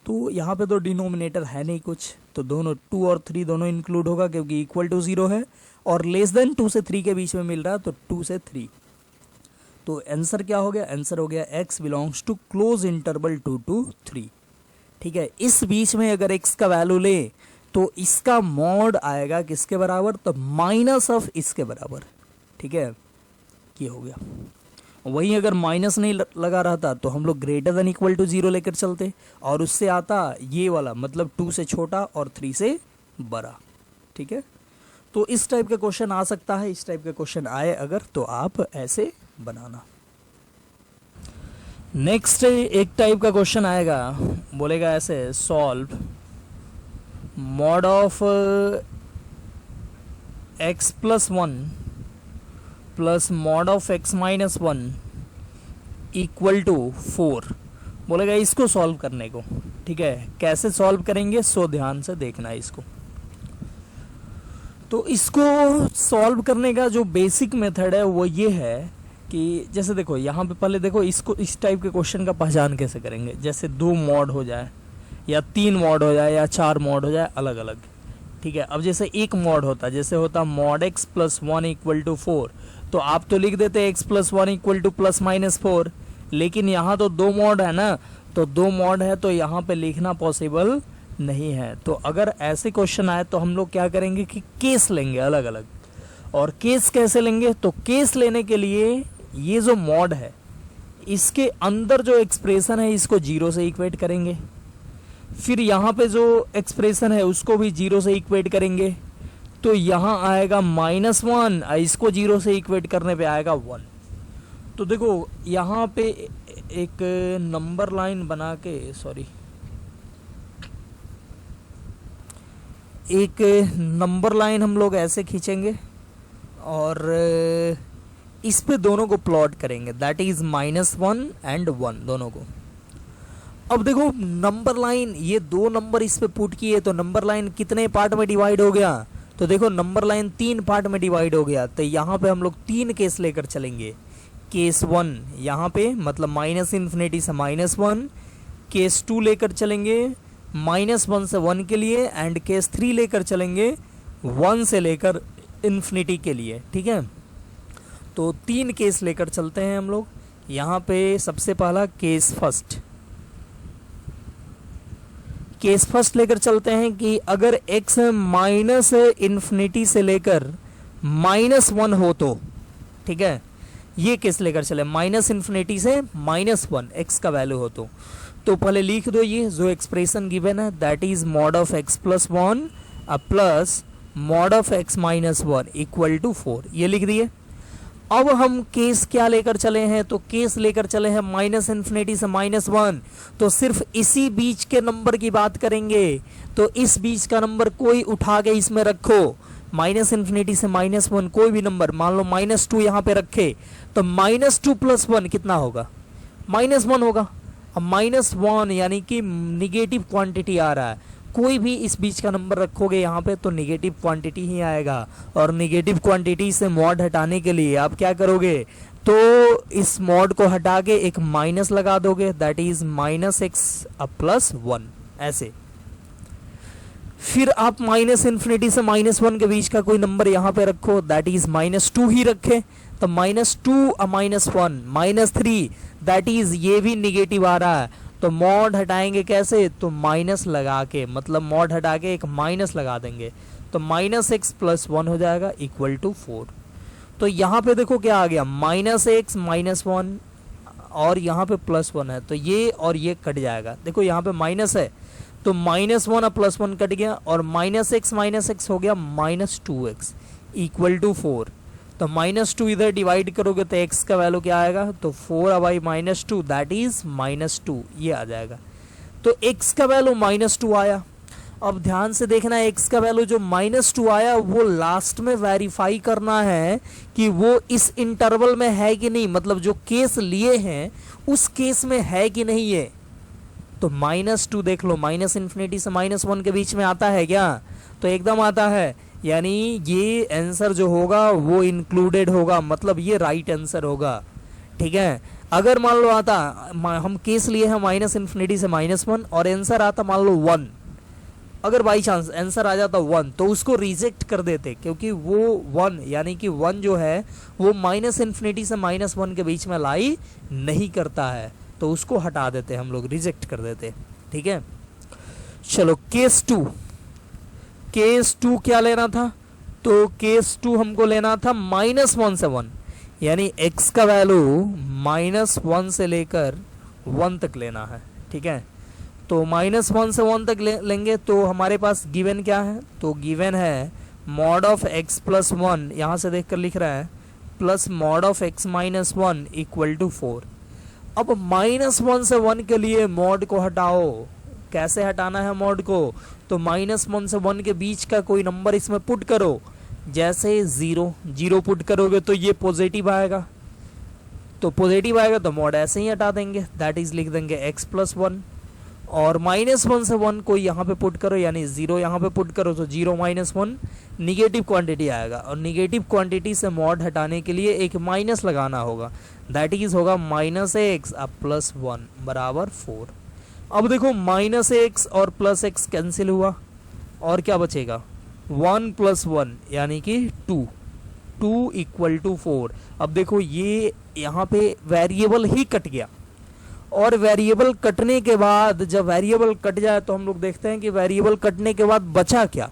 तो यहाँ पे तो डिनोमिनेटर है नहीं कुछ, तो दोनों 2 और 3 दोनों इंक्लूड होगा क्योंकि इक्वल टू 0 है और लेस देन 2 से 3 के बीच में मिल रहा है, तो 2 से 3। तो आंसर क्या हो गया, आंसर हो गया x belongs to close interval 2 to 3। ठीक है, इस बीच में अगर x का वैल्यू ले तो इसका मॉड आएगा किसके बराबर, तो माइनस ऑफ इसके बराबर। ठीक है, ये हो गया। वहीं अगर माइनस नहीं लगा रहा था तो हम लोग ग्रेटर देन इक्वल टू 0 लेकर चलते और उससे आता ये वाला, मतलब 2 से छोटा और 3 से बड़ा। ठीक है, तो इस टाइप का क्वेश्चन आ सकता है, इस टाइप का क्वेश्चन आए अगर तो आप ऐसे बनाना। नेक्स्ट एक टाइप का क्वेश्चन आएगा, बोलेगा ऐसे solve mod of x plus 1 plus mod of x minus 1 equal to 4। बोलेगा इसको सॉल्व करने को। ठीक है, कैसे सॉल्व करेंगे, सो ध्यान से देखना है इसको। तो इसको सॉल्व करने का जो बेसिक मेथड है वो ये है कि जैसे देखो यहाँ पे पहले देखो इसको, इस टाइप के क्वेश्चन का पहचान कैसे करेंगे। जैसे 2 मॉड हो जाए या 3 मॉड हो जाए या 4 मॉड हो जाए अलग अलग। ठीक है, अब जैसे एक मॉड होता, जैसे होता mod x plus 1 equal to 4, तो आप तो लिख देते x plus 1 equal to plus minus 4, लेकिन यहाँ तो 2 मॉड है ना, तो 2 मॉड है तो यहाँ पे लिखना पॉसिबल नहीं है। तो अगर ऐसे क्वेश्चन आए तो हम लोग क्या करेंगे कि केस लेंगे अलग अलग। और केस कैसे लेंगे, तो केस लेने के लिए ये जो मॉड है इसके अंदर जो एक्सप्रेशन है इसको 0 से इक्वेट करेंगे, फिर यहाँ पे जो एक्सप्रेशन है उसको भी 0 से इक्वेट करेंगे, तो यहाँ आएगा -1, इसको 0 से इक्वेट करने पे आएगा 1। तो देखो यहाँ पे एक नंबर लाइन बना के, सॉरी, एक नंबर लाइन हम लोग ऐसे खींचेंगे और इस पे दोनों को प्लॉट करेंगे, दैट इज -1 एंड 1 दोनों को। अब देखो नंबर लाइन, ये 2 नंबर इस पे पुट किए तो नंबर लाइन कितने पार्ट में डिवाइड हो गया, तो देखो नंबर लाइन 3 पार्ट में डिवाइड हो गया। तो यहाँ पे हम लोग 3 केस लेकर चलेंगे। केस 1 यहाँ पे मतलब -∞ से -1, केस 2 लेकर चलेंगे -1 से 1 के लिए, एंड केस 3 लेकर चलेंगे 1 से लेकर इन्फिनिटी के लिए। ठीक है, तो 3 केस लेकर चलते हैं हम लोग। यहाँ पे सबसे पहला केस फर्स्ट लेकर चलते हैं कि अगर x -∞ से लेकर -1 हो तो, ठीक है, ये केस लेकर चले, -∞ से -1 x का वैल्यू हो तो पहले लिख दो ये जो एक्सप्रेशन गिवन है, that is mod of x plus 1 plus mod of x minus 1 equal to 4, ये लिख दिए। अब हम केस क्या लेकर चले हैं, तो केस लेकर चले हैं -∞ से -1, तो सिर्फ इसी बीच के नंबर की बात करेंगे। तो इस बीच का नंबर कोई उठा के इसमें रखो, -∞ से -1 कोई भी नंबर, मान लो -2 यहाँ पे रखे, तो -2 प्लस 1 कितना होगा, -1 होगा। अब -1 यानी कि निगेटिव क्वांटिटी आ रहा है, कोई भी इस बीच का नंबर रखोगे यहाँ पे तो निगेटिव क्वांटिटी ही आएगा। और निगेटिव क्वांटिटी से मॉड हटाने के लिए आप क्या करोगे, तो इस मॉड को हटा के एक माइनस लगा दोगे, दैट इज -x प्लस 1 ऐसे। फिर आप -∞ से -1 के बीच का कोई नंबर यहाँ पे रखो, दैट इज -2 ही रखे, तो -2 -1 -3, दैट इज ये भी निगेटिव आ रहा है, तो मॉड हटाएंगे कैसे, तो माइनस लगा के, मतलब मॉड हटा के एक माइनस लगा देंगे, तो -x प्लस 1 हो जाएगा इक्वल टू 4। तो यहाँ पे देखो क्या आ गया, -x -1 और यहाँ पे +1 है, तो ये और ये कट जाएगा। देखो यहाँ पे माइनस है तो -1 और +1 कट गया, और -x हो गया -2x इक्वल टू 4। तो -2 इधर डिवाइड करोगे तो x का वैल्यू क्या आएगा, तो 4/-2 दैट इज -2, ये आ जाएगा। तो x का वैल्यू -2 आया। अब ध्यान से देखना, x का वैल्यू जो -2 आया वो लास्ट में वेरीफाई करना है कि वो इस इंटरवल में है कि नहीं, मतलब जो केस लिए हैं उस केस में है कि नहीं। तो -2 देख लो, माइनस इन्फिनिटी से -1 के बीच में आता है क्या? तो एकदम आता है, यानी ये आंसर जो होगा वो इंक्लूडेड होगा, मतलब ये राइट आंसर होगा। ठीक है, अगर मान लो आता, हम केस लिए हैं माइनस इन्फिनिटी से -1 और आंसर आता मान लो 1, अगर बाई चांस आंसर आ जाता 1 तो उसको रिजेक्ट कर देते, क्योंकि वो 1 यानी कि 1 जो है वो माइनस इन्फिनिटी से -1 के बीच में लाई नहीं करता है, तो उसको हटा देते हम लोग, रिजेक्ट कर देते। ठीक है, चलो केस 2, केस 2 क्या लेना था? तो केस 2 हमको लेना था -1 से 1, यानी x का वैल्यू -1 से लेकर 1 तक लेना है। ठीक है, तो -1 से 1 तक लेंगे तो हमारे पास गिवन क्या है? तो गिवन है मॉड ऑफ x प्लस 1, यहाँ से देखकर लिख रहा है, plus mod of x minus 1 equal to 4। अब -1 से 1 के लिए मॉड को हटाओ, कैसे हटाना है मॉड को? तो -1 से 1 के बीच का कोई नंबर इसमें पुट करो, जैसे 0 पुट करोगे तो ये पॉजिटिव आएगा, तो पॉजिटिव आएगा तो मॉड ऐसे ही हटा देंगे, दैट इज लिख देंगे x प्लस 1। और -1 से 1 को यहाँ पे पुट करो, यानी 0 यहाँ पे पुट करो तो 0 - 1 निगेटिव क्वांटिटी आएगा, और निगेटिव क्वांटिटी से मॉड हटाने के लिए एक माइनस लगाना होगा, दैट इज होगा -x अब प्लस 1 बराबर 4। अब देखो -x और +x कैंसिल हुआ, और क्या बचेगा? 1 + 1 यानी कि 2 इक्वल टू 4। अब देखो ये यहाँ पे वेरिएबल ही कट गया, और वेरिएबल कटने के बाद जब वेरिएबल कट जाए तो हम लोग देखते हैं कि वेरिएबल कटने के बाद बचा क्या?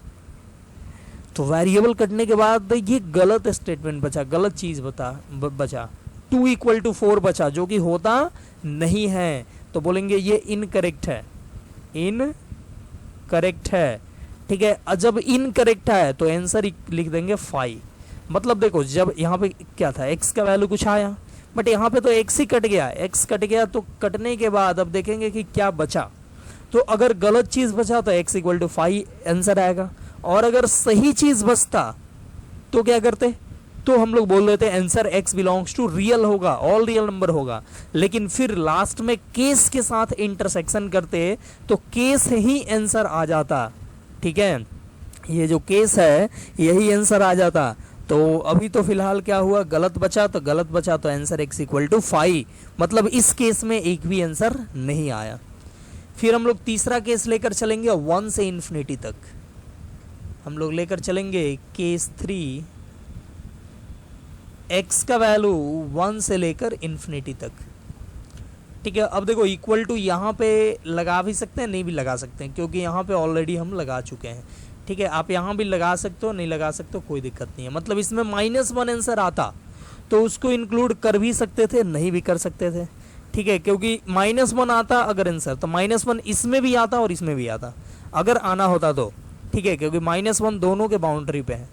तो वेरिएबल कटने के बाद ये गलत स्टेटमेंट बचा, गलत चीज बचा, 2 इक्वल टू 4 बचा, जो कि होता नहीं है, तो बोलेंगे ये इनकरेक्ट है, इनकरेक्ट है। ठीक है, जब इनकरेक्ट है तो आंसर लिख देंगे 5। मतलब देखो जब यहाँ पे क्या था, x का वैल्यू कुछ आया, बट यहाँ पे तो x ही कट गया, x कट गया, तो कटने के बाद अब देखेंगे कि क्या बचा। तो अगर गलत चीज बचा तो x इक्वल टू 5 आंसर आएगा, और अगर सही चीज बचता तो क्या करते? तो हम लोग बोल देते answer x belongs to real होगा, ऑल रियल नंबर होगा, लेकिन फिर लास्ट में केस के साथ इंटरसेक्शन करते तो केस ही आंसर आ जाता। ठीक है, ये जो केस है यही आंसर आ जाता। तो अभी तो फिलहाल क्या हुआ, गलत बचा, तो गलत बचा तो आंसर x इक्वल टू 5, मतलब इस केस में एक भी आंसर नहीं आया। फिर हम लोग तीसरा केस लेकर चलेंगे 1 से इन्फिनिटी तक, हम लोग लेकर चलेंगे केस 3, x का वैल्यू 1 से लेकर इन्फिनिटी तक। ठीक है, अब देखो इक्वल टू यहाँ पे लगा भी सकते हैं, नहीं भी लगा सकते हैं, क्योंकि यहाँ पे ऑलरेडी हम लगा चुके हैं। ठीक है, आप यहाँ भी लगा सकते हो, नहीं लगा सकते हो, कोई दिक्कत नहीं है। मतलब इसमें -1 आंसर आता तो उसको इंक्लूड कर भी सकते थे, नहीं भी कर सकते थे। ठीक है, क्योंकि -1 आता अगर आंसर, तो -1 इसमें भी आता और इसमें भी आता, अगर आना होता तो। ठीक है, क्योंकि -1 दोनों के बाउंड्री पे है।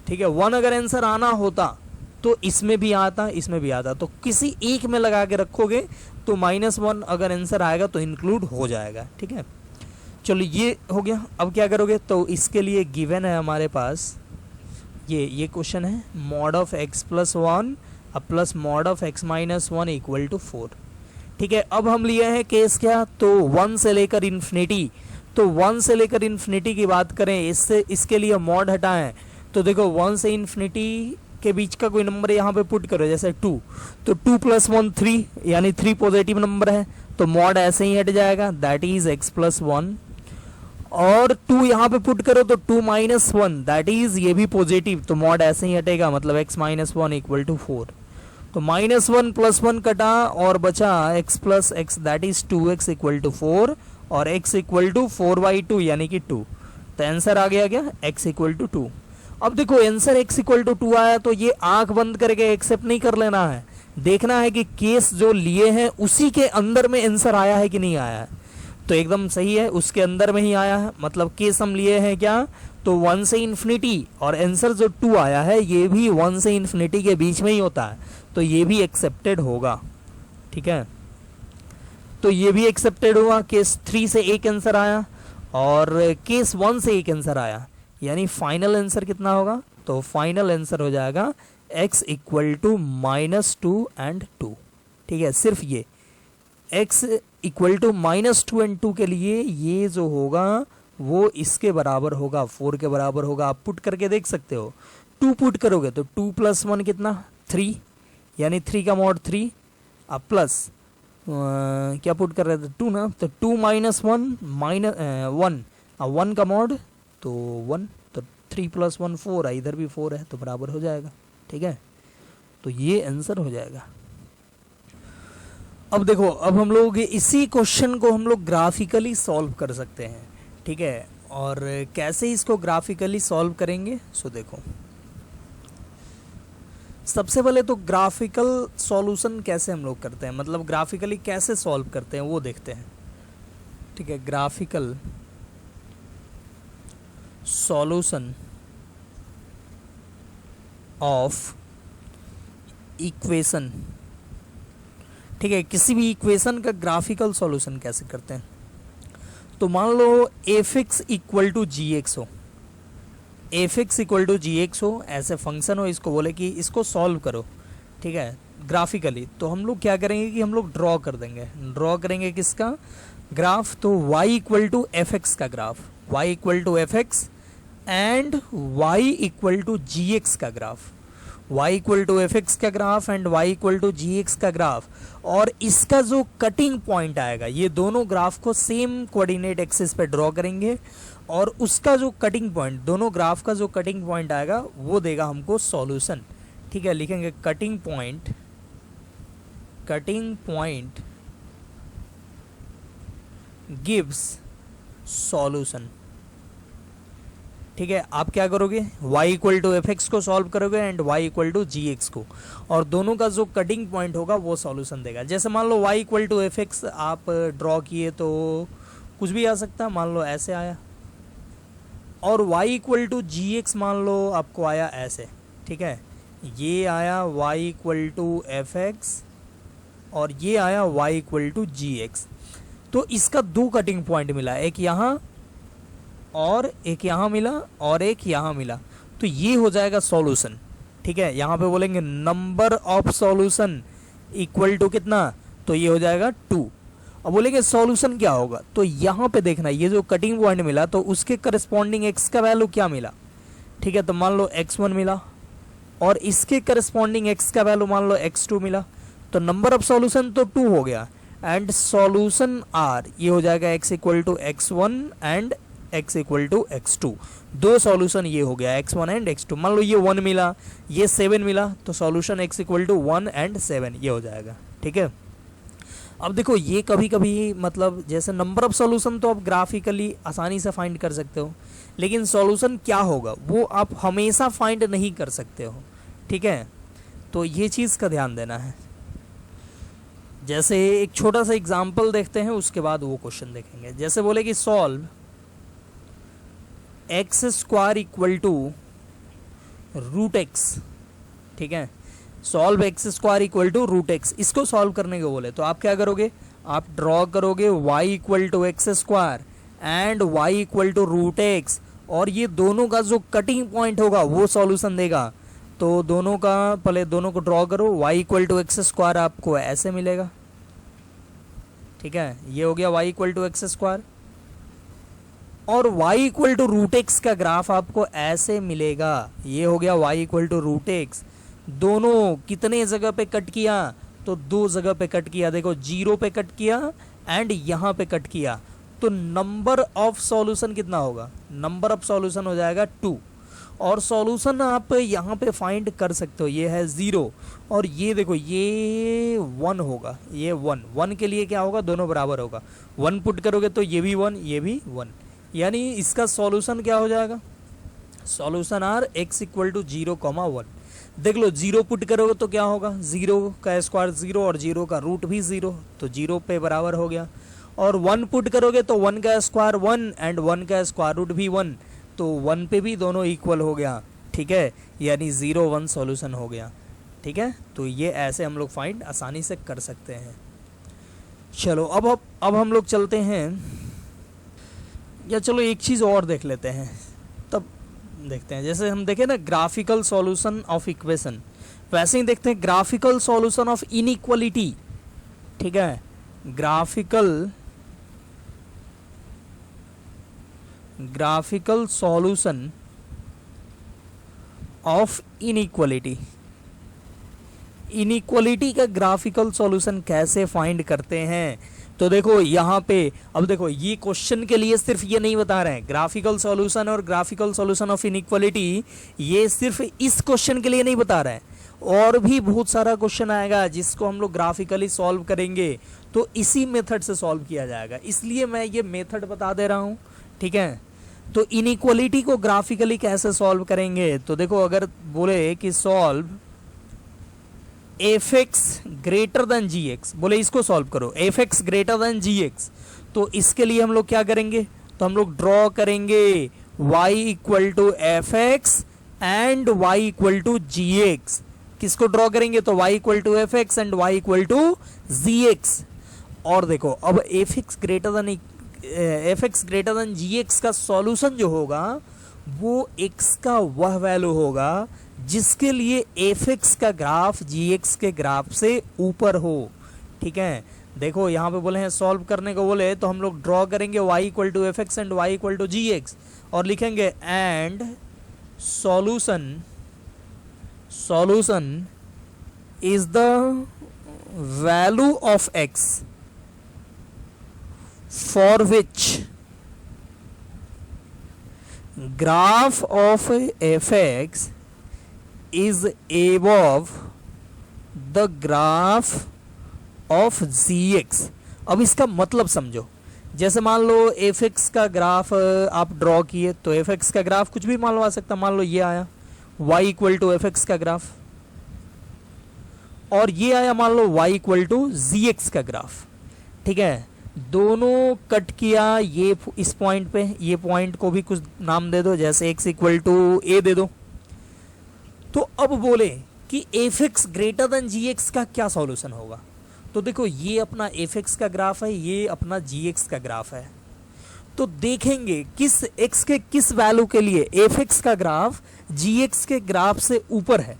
ठीक है, 1 अगर आंसर आना होता तो इसमें भी आता, इसमें भी आता, तो किसी एक में लगा के रखोगे तो -1 अगर आंसर आएगा तो इंक्लूड हो जाएगा। ठीक है, चलो ये हो गया। अब क्या करोगे, तो इसके लिए गिवन है हमारे पास, ये क्वेश्चन है मॉड ऑफ x प्लस 1 अब plus mod of x minus 1 equal to 4। ठीक है, अब हम लिए हैं केस क्या, तो 1 से लेकर इन्फिनिटी। तो 1 से लेकर इन्फिनिटी की बात करें, इससे इसके लिए मॉड हटाएं, तो देखो 1 से इन्फिनिटी के बीच का कोई नंबर यहाँ पे पुट करो, जैसे 2, तो 2 + 1 3, यानी 3 पॉजिटिव नंबर है, तो मॉड ऐसे ही हट जाएगा, दैट इज x प्लस 1। और 2 यहाँ पे पुट करो तो 2 - 1, दैट इज ये भी पॉजिटिव, तो मॉड ऐसे ही हटेगा, मतलब x - 1 इक्वल टू 4। तो -1 + 1 कटा और बचा x plus x, that is 2x equal to 4, और x इक्वल टू 4/2 यानी कि 2। तो आंसर आ गया क्या, x इक्वल टू 2। अब देखो आंसर x इक्वल टू 2 आया, तो ये आंख बंद करके एक्सेप्ट नहीं कर लेना है, देखना है कि केस जो लिए हैं उसी के अंदर में आंसर आया है कि नहीं आया है। तो एकदम सही है, उसके अंदर में ही आया है, मतलब केस हम लिए हैं क्या, तो 1 से इन्फिनिटी, और आंसर जो 2 आया है ये भी 1 से इन्फिनिटी के बीच में ही होता है, तो ये भी एक्सेप्टेड होगा। ठीक है, तो ये भी एक्सेप्टेड हुआ। केस 3 से एक आंसर आया और केस 1 से एक आंसर आया, यानी फाइनल आंसर कितना होगा, तो फाइनल आंसर हो जाएगा x इक्वल टू -2 और 2। ठीक है, सिर्फ ये x इक्वल टू -2 एंड 2 के लिए ये जो होगा वो इसके बराबर होगा, 4 के बराबर होगा। आप पुट करके देख सकते हो। 2 पुट करोगे तो 2 + 1 कितना 3, यानी 3 का मॉड 3, अब प्लस क्या पुट कर रहे थे 2 ना, तो 2 - 1 -1, अब 1 का मॉड तो 1, तो 3 + 1 4 है, इधर भी 4 है तो बराबर हो जाएगा। ठीक है, तो ये आंसर हो जाएगा। अब देखो, अब हम लोग इसी क्वेश्चन को हम लोग ग्राफिकली सॉल्व कर सकते हैं। ठीक है, और कैसे इसको ग्राफिकली सॉल्व करेंगे, सो देखो सबसे पहले तो ग्राफिकल सॉल्यूशन कैसे हम लोग करते हैं, मतलब ग्राफिकली कैसे सॉल्व करते हैं वो देखते हैं। ठीक है, ग्राफिकल सॉल्यूशन ऑफ इक्वेशन। ठीक है, किसी भी इक्वेशन का ग्राफिकल सॉल्यूशन कैसे करते हैं, तो मान लो f(x) = gx हो, f(x) = gx हो, ऐसे फंक्शन हो, इसको बोले कि इसको सॉल्व करो। ठीक है, ग्राफिकली तो हम लोग क्या करेंगे कि हम लोग ड्रॉ कर देंगे, ड्रॉ करेंगे किसका ग्राफ, तो y = fx का graph, y = fx and y = gx का ग्राफ, y = fx का ग्राफ एंड y = gx का ग्राफ। और इसका जो कटिंग पॉइंट आएगा, ये दोनों ग्राफ को सेम कोऑर्डिनेट एक्सिस पे ड्रॉ करेंगे और उसका जो कटिंग पॉइंट, दोनों ग्राफ का जो कटिंग पॉइंट आएगा वो देगा हमको सॉल्यूशन। ठीक है, लिखेंगे कटिंग पॉइंट गिव्स सॉल्यूशन। ठीक है, आप क्या करोगे, y = fx को सॉल्व करोगे एंड y = gx को, और दोनों का जो कटिंग पॉइंट होगा वो सॉल्यूशन देगा। जैसे मान लो y = fx आप ड्रॉ किए तो कुछ भी आ सकता है, मान लो ऐसे आया, और y = gx मान लो आपको आया ऐसे। ठीक है, ये आया y = fx और ये आया y = gx। तो इसका दो कटिंग पॉइंट मिला, एक यहाँ और एक यहाँ मिला और एक यहाँ मिला, तो ये हो जाएगा सॉल्यूशन। ठीक है, यहाँ पे बोलेंगे number of solution equal to कितना, तो ये हो जाएगा 2। अब बोलेंगे सॉल्यूशन क्या होगा, तो यहाँ पे देखना, ये जो कटिंग पॉइंट मिला तो उसके करस्पॉन्डिंग x का वैल्यू क्या मिला। ठीक है, तो मान लो x1 मिला और इसके करस्पॉन्डिंग x का वैल्यू मान लो x2 मिला, तो नंबर ऑफ सॉल्यूशन तो 2 हो गया एंड सॉल्यूशन आर, ये हो जाएगा x = x1 and x = x2। दो सॉल्यूशन ये हो गया x1 एंड x2। मान लो ये 1 मिला, ये 7 मिला, तो सॉल्यूशन x = 1 एंड 7 ये हो जाएगा। ठीक है, अब देखो ये कभी कभी मतलब जैसे नंबर ऑफ सॉल्यूशन तो आप ग्राफिकली आसानी से फाइंड कर सकते हो, लेकिन सॉल्यूशन क्या होगा वो आप हमेशा फाइंड नहीं कर सकते हो। ठीक है, तो ये चीज़ का ध्यान देना है। जैसे एक छोटा सा एग्जाम्पल देखते हैं, उसके बाद वो क्वेश्चन देखेंगे। जैसे बोले कि सॉल्व x² = √x। ठीक है, सॉल्व x² = √x, इसको सॉल्व करने को बोले तो आप क्या करोगे, आप ड्रॉ करोगे y = x² and y = √x, और ये दोनों का जो कटिंग पॉइंट होगा वो सॉल्यूशन देगा। तो दोनों का पहले दोनों को ड्रॉ करो, y = x² आपको ऐसे मिलेगा। ठीक है, ये हो गया y = x², और y = √x का ग्राफ आपको ऐसे मिलेगा, ये हो गया y = √x। दोनों कितने जगह पे कट किया, तो 2 जगह पे कट किया, देखो 0 पे कट किया एंड यहाँ पे कट किया, तो नंबर ऑफ सॉल्यूशन कितना होगा, नंबर ऑफ सॉल्यूशन हो जाएगा 2। और सॉल्यूशन आप यहाँ पे फाइंड कर सकते हो, ये है 0 और ये देखो ये 1 होगा, ये 1 के लिए क्या होगा, दोनों बराबर होगा, 1 पुट करोगे तो ये भी 1 ये भी 1, यानी इसका सॉल्यूशन क्या हो जाएगा, सॉल्यूशन आर x = 0, 1। देख लो 0 पुट करोगे तो क्या होगा, 0 का स्क्वायर 0 और 0 का रूट भी 0, तो 0 पे बराबर हो गया। और 1 पुट करोगे तो 1 का स्क्वायर 1 एंड 1 का स्क्वायर रूट भी 1, तो 1 पे भी दोनों इक्वल हो गया। ठीक है, यानी 0 1 सॉल्यूशन हो गया। ठीक है, तो ये ऐसे हम लोग फाइंड आसानी से कर सकते हैं। चलो अब हम लोग चलते हैं, या चलो एक चीज़ और देख लेते हैं, तब देखते हैं। जैसे हम देखें ना ग्राफिकल सॉल्यूशन ऑफ इक्वेशन, वैसे ही देखते हैं ग्राफिकल सॉल्यूशन ऑफ इनइक्वालिटी। ठीक है, graphical solution of inequality. Inequality का ग्राफिकल सॉल्यूशन कैसे फाइंड करते हैं? तो देखो यहाँ पे, अब देखो ये क्वेश्चन के लिए सिर्फ ये नहीं बता रहे हैं, ग्राफिकल सॉल्यूशन और ग्राफिकल सॉल्यूशन ऑफ इनइक्वालिटी ये सिर्फ इस क्वेश्चन के लिए नहीं बता रहे हैं, और भी बहुत सारा क्वेश्चन आएगा जिसको हम लोग ग्राफिकली सॉल्व करेंगे, तो इसी मेथड से सॉल्व किया जाएगा, इसलिए मैं ये मेथड बता दे रहा हूँ। ठीक है, तो इनइक्वालिटी को ग्राफिकली कैसे सॉल्व करेंगे? तो देखो अगर बोले कि solve F x greater than जी एक्स, बोले इसको सॉल्व करो एफ एक्स ग्रेटर देन जी एक्स, तो इसके लिए हम लोग क्या करेंगे? तो हम लोग ड्रॉ करेंगे y equal to f x and y equal to g x. किसको ड्रॉ करेंगे? तो y equal to f x and y equal to g x. और देखो अब एफ एक्स ग्रेटर देन जी एक्स का सॉल्यूशन जो होगा वो x का वह वैल्यू होगा जिसके लिए एफ एक्स का ग्राफ जी एक्स के ग्राफ से ऊपर हो। ठीक है, देखो यहाँ पे बोले हैं सॉल्व करने को, बोले तो हम लोग ड्रॉ करेंगे y equal to f x and y equal to g x, और लिखेंगे and solution is the value of x for which graph of f x is above the graph of gx। अब इसका मतलब समझो, जैसे मान लो F x का graph आप ड्रॉ किए, तो एफ एक्स का ग्राफ कुछ भी मान लो आ सकता, मान लो ये आया y equal to f x का ग्राफ, और ये आया मान लो y equal to g x का ग्राफ। ठीक है, दोनों कट किया ये इस पॉइंट पे, ये पॉइंट को भी कुछ नाम दे दो, जैसे x इक्वल टू ए दे दो। तो अब बोले कि एफ एक्स ग्रेटर देन जी एक्स का क्या सॉल्यूशन होगा? तो देखो ये अपना एफ एक्स का ग्राफ है, ये अपना जी एक्स का ग्राफ है, तो देखेंगे किस एक्स के किस वैल्यू के लिए एफ एक्स का ग्राफ जी एक्स के ग्राफ से ऊपर है।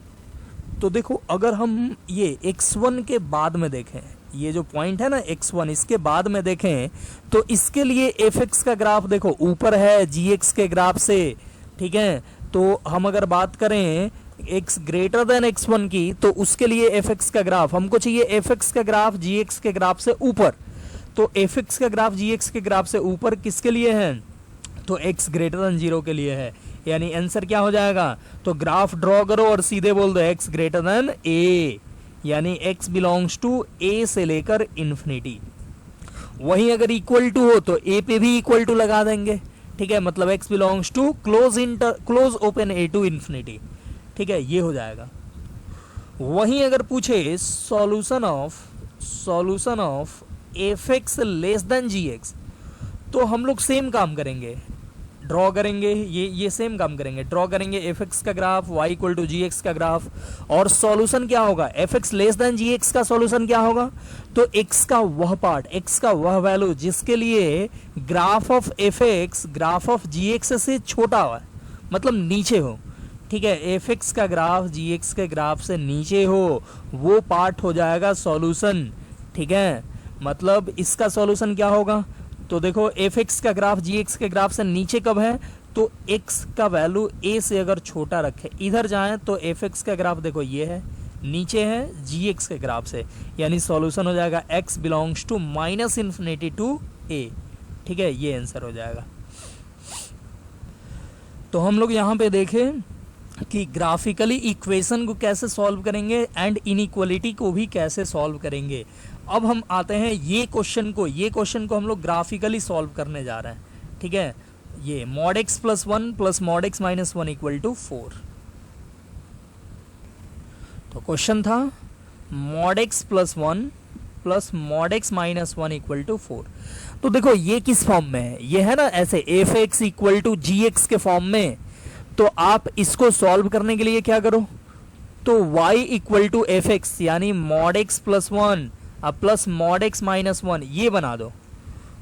तो देखो अगर हम ये x1 के बाद में देखें, ये जो पॉइंट है ना x1, इसके बाद में देखें, तो इसके लिए एफ एक्स का ग्राफ देखो ऊपर है जी एक्स के ग्राफ से। ठीक है, तो हम अगर बात करें x ग्रेटर देन x1 की, तो उसके लिए एफ एक्स का ग्राफ हमको चाहिए एफ एक्स का ग्राफ जी एक्स के ग्राफ से ऊपर। तो एफ एक्स का ग्राफ जी एक्स के ग्राफ से ऊपर किसके लिए है? तो x ग्रेटर देन 0 के लिए है, यानी आंसर क्या हो जाएगा? तो ग्राफ ड्रॉ करो और सीधे बोल दो x ग्रेटर देन a, यानी x बिलोंग्स टू a से लेकर इन्फिनिटी। वहीं अगर इक्वल टू हो तो a पे भी इक्वल टू लगा देंगे। ठीक है, मतलब x belongs to close open a to infinity. ठीक है, ये हो जाएगा। वहीं अगर पूछे solution of f x less than ji x, तो हम लोग सेम काम करेंगे, ड्रॉ करेंगे, ये सेम काम करेंगे, ड्रॉ करेंगे एफ एक्स का graph, y equal to g x का ग्राफ, और सॉल्यूशन क्या होगा? एफ एक्स लेस देन जी एक्स का सॉल्यूशन क्या होगा? तो x का वह पार्ट, x का वह वैल्यू जिसके लिए graph of f x graph of g x से छोटा हो, मतलब नीचे हो। ठीक है, एफ एक्स का ग्राफ जी एक्स के ग्राफ से नीचे हो, वो पार्ट हो जाएगा सॉल्यूशन। ठीक है, मतलब इसका सॉल्यूशन क्या होगा? तो देखो एफ एक्स का ग्राफ जी एक्स के ग्राफ से नीचे कब है? तो x का वैल्यू a से अगर छोटा रखे, इधर जाए तो एफ एक्स का ग्राफ देखो ये है, नीचे है जी एक्स के ग्राफ से, यानी सॉल्यूशन हो जाएगा x belongs to minus infinity to a। ठीक है, ये आंसर हो जाएगा। तो हम लोग यहाँ पे देखें कि ग्राफिकली इक्वेशन को कैसे सॉल्व करेंगे एंड इनइक्वालिटी को भी कैसे सॉल्व करेंगे। अब हम आते हैं ये क्वेश्चन को हम लोग ग्राफिकली सॉल्व करने जा रहे हैं। ठीक है, ये mod x plus 1 plus mod x minus 1 equal to 4। तो क्वेश्चन था mod x plus 1 plus mod x minus 1 equal to 4। तो देखो ये किस फॉर्म में है? ये है ना ऐसे f x equal to g x के फॉर्म में। तो आप इसको सॉल्व करने के लिए क्या करो? तो y equal to f x यानी mod x प्लस 1 अब प्लस mod x माइनस 1 ये बना दो।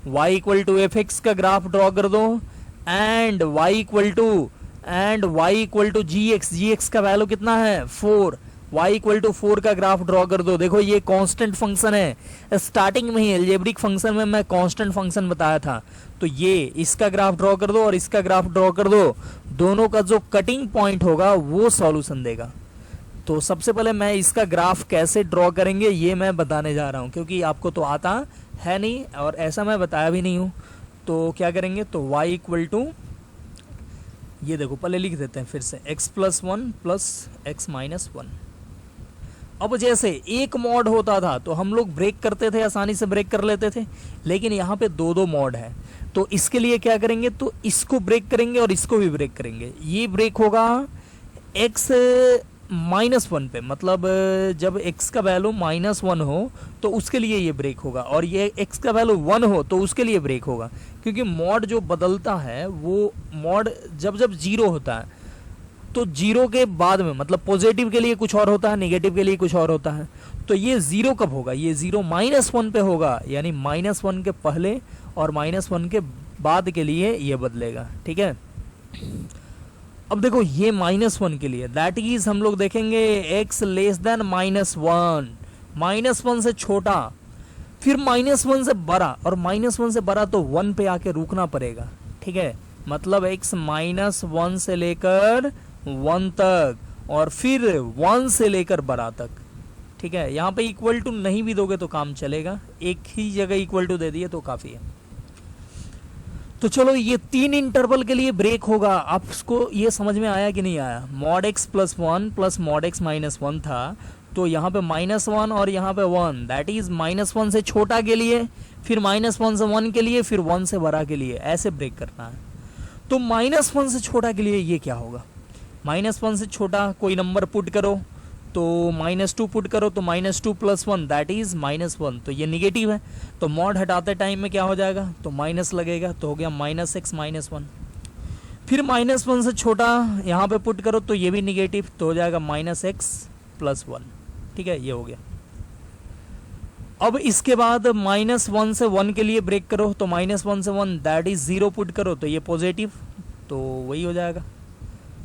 y equal to f x का ग्राफ ड्रॉ कर दो and y equal to g x का वैल्यू कितना है 4। y इक्वल टू 4 का ग्राफ ड्रॉ कर दो। देखो ये कांस्टेंट फंक्शन है, स्टार्टिंग में ही अलजेब्रिक फंक्शन में मैं कांस्टेंट फंक्शन बताया था। तो ये इसका ग्राफ ड्रॉ कर दो और इसका ग्राफ ड्रॉ कर दो, दोनों का जो कटिंग पॉइंट होगा वो सॉल्यूशन देगा। तो सबसे पहले मैं इसका ग्राफ कैसे ड्रॉ करेंगे ये मैं बताने जा रहा हूँ, क्योंकि आपको तो आता है नहीं और ऐसा मैं बताया भी नहीं हूँ। तो क्या करेंगे, तो y इक्वल टू, ये देखो पहले लिख देते हैं फिर से, x plus 1 plus x minus 1। अब जैसे एक मॉड होता था तो हम लोग ब्रेक करते थे, आसानी से ब्रेक कर लेते थे, लेकिन यहाँ पे दो दो मॉड है। तो इसके लिए क्या करेंगे, तो इसको ब्रेक करेंगे और इसको भी ब्रेक करेंगे। ये ब्रेक होगा x माइनस 1 पे, मतलब जब x का वैल्यू माइनस 1 हो तो उसके लिए ये ब्रेक होगा, और ये x का वैल्यू 1 हो तो उसके लिए ब्रेक होगा। क्योंकि मॉड जो बदलता है वो मॉड जब जब 0 होता है तो 0 के बाद में, मतलब पॉजिटिव के लिए कुछ और होता है, नेगेटिव के लिए कुछ और होता है। तो ये 0 कब होगा, ये 0 माइनस 1 पे होगा, यानी माइनस 1 के पहले और माइनस 1 के बाद के लिए ये बदलेगा। ठीक है, अब देखो ये माइनस 1 के लिए, दैट इज हम लोग देखेंगे x less than minus 1, minus 1 से छोटा, फिर माइनस 1 से बड़ा, और माइनस 1 से बड़ा तो 1 पे आके रुकना पड़ेगा। ठीक है, मतलब x माइनस 1 से लेकर 1 तक, और फिर 1 से लेकर बड़ा तक। ठीक है, यहाँ पे इक्वल टू नहीं भी दोगे तो काम चलेगा, एक ही जगह इक्वल टू दे दिए तो काफी है। तो चलो ये 3 इंटरवल के लिए ब्रेक होगा। आपको ये समझ में आया कि नहीं आया, mod x plus 1 plus mod x minus 1 था, तो यहाँ पे माइनस 1 और यहाँ पे 1, दैट इज माइनस 1 से छोटा के लिए, फिर माइनस 1 से 1 के लिए, फिर 1 से बड़ा के लिए, ऐसे ब्रेक करना है। तो माइनस 1 से छोटा के लिए ये क्या होगा, माइनस 1 से छोटा कोई नंबर पुट करो, तो माइनस 2 पुट करो, तो minus 2 plus 1 that is minus 1, तो ये निगेटिव है, तो मॉड हटाते टाइम में क्या हो जाएगा, तो माइनस लगेगा, तो हो गया माइनस x माइनस 1। फिर माइनस 1 से छोटा यहाँ पे पुट करो तो ये भी निगेटिव, तो हो जाएगा माइनस x प्लस 1। ठीक है, ये हो गया। अब इसके बाद माइनस 1 से 1 के लिए ब्रेक करो, तो माइनस 1 से 1 दैट इज 0 पुट करो तो ये पॉजिटिव, तो वही हो जाएगा,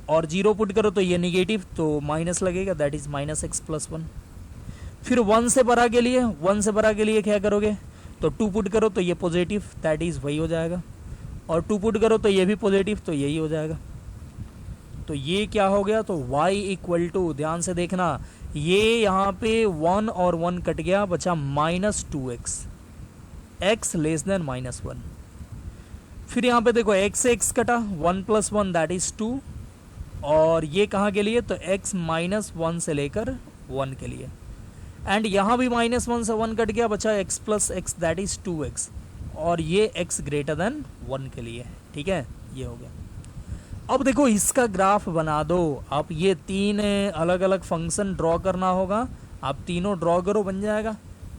और 0 पुट करो तो ये निगेटिव, तो माइनस लगेगा, that is minus x plus 1। फिर 1 से बड़ा के लिए, 1 से बड़ा के लिए क्या करोगे, तो 2 पुट करो तो ये पॉजिटिव, दैट इज वही हो जाएगा, और 2 पुट करो तो ये भी पॉजिटिव, तो यही हो जाएगा। तो ये क्या हो गया, तो y इक्वल टू, ध्यान से देखना, ये यहाँ पे 1 और 1 कट गया, बचा minus 2x, x less than minus 1। फिर यहाँ पे देखो x से x कटा, 1 प्लस 1 दैट इज 2, और ये कहाँ के लिए, तो x माइनस 1 से लेकर 1 के लिए, एंड यहाँ भी माइनस 1 से 1 कट गया, बचा x plus x that is 2x, और ये x ग्रेटर देन 1 के लिए। ठीक है, ये हो गया। अब देखो इसका ग्राफ बना दो आप, ये 3 अलग अलग फंक्शन ड्रॉ करना होगा, आप तीनों ड्रॉ करो, बन जाएगा।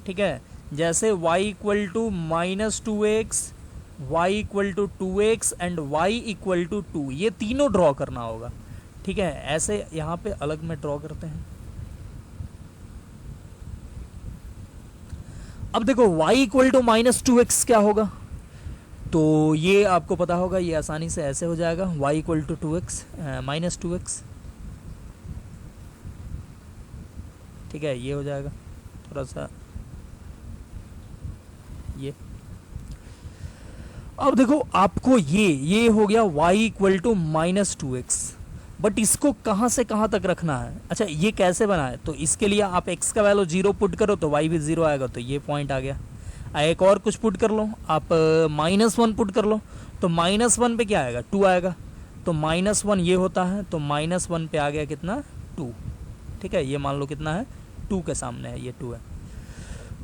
ठीक है, जैसे y equal to minus 2x, y equal to 2x and y equal to 2, ये तीनों ड्रॉ करना होगा। ठीक है, ऐसे यहाँ पे अलग में ड्रॉ करते हैं। अब देखो y equal to minus 2x क्या होगा, तो ये आपको पता होगा, ये आसानी से ऐसे हो जाएगा, y equal to 2x minus 2x। ठीक है, ये हो जाएगा, थोड़ा सा ये। अब देखो आपको ये हो गया y equal to minus 2x, but इसको कहाँ से कहाँ तक रखना है। अच्छा, ये कैसे बना है, तो इसके लिए आप x का वैल्यू 0 पुट करो तो y भी 0 आएगा, तो ये पॉइंट आ गया। एक और कुछ पुट कर लो आप, माइनस 1 पुट कर लो, तो माइनस 1 पे क्या आएगा, 2 आएगा, तो माइनस 1 ये होता है, तो माइनस 1 पे आ गया कितना, 2। ठीक है, ये मान लो कितना है, 2 के सामने है, ये 2 है,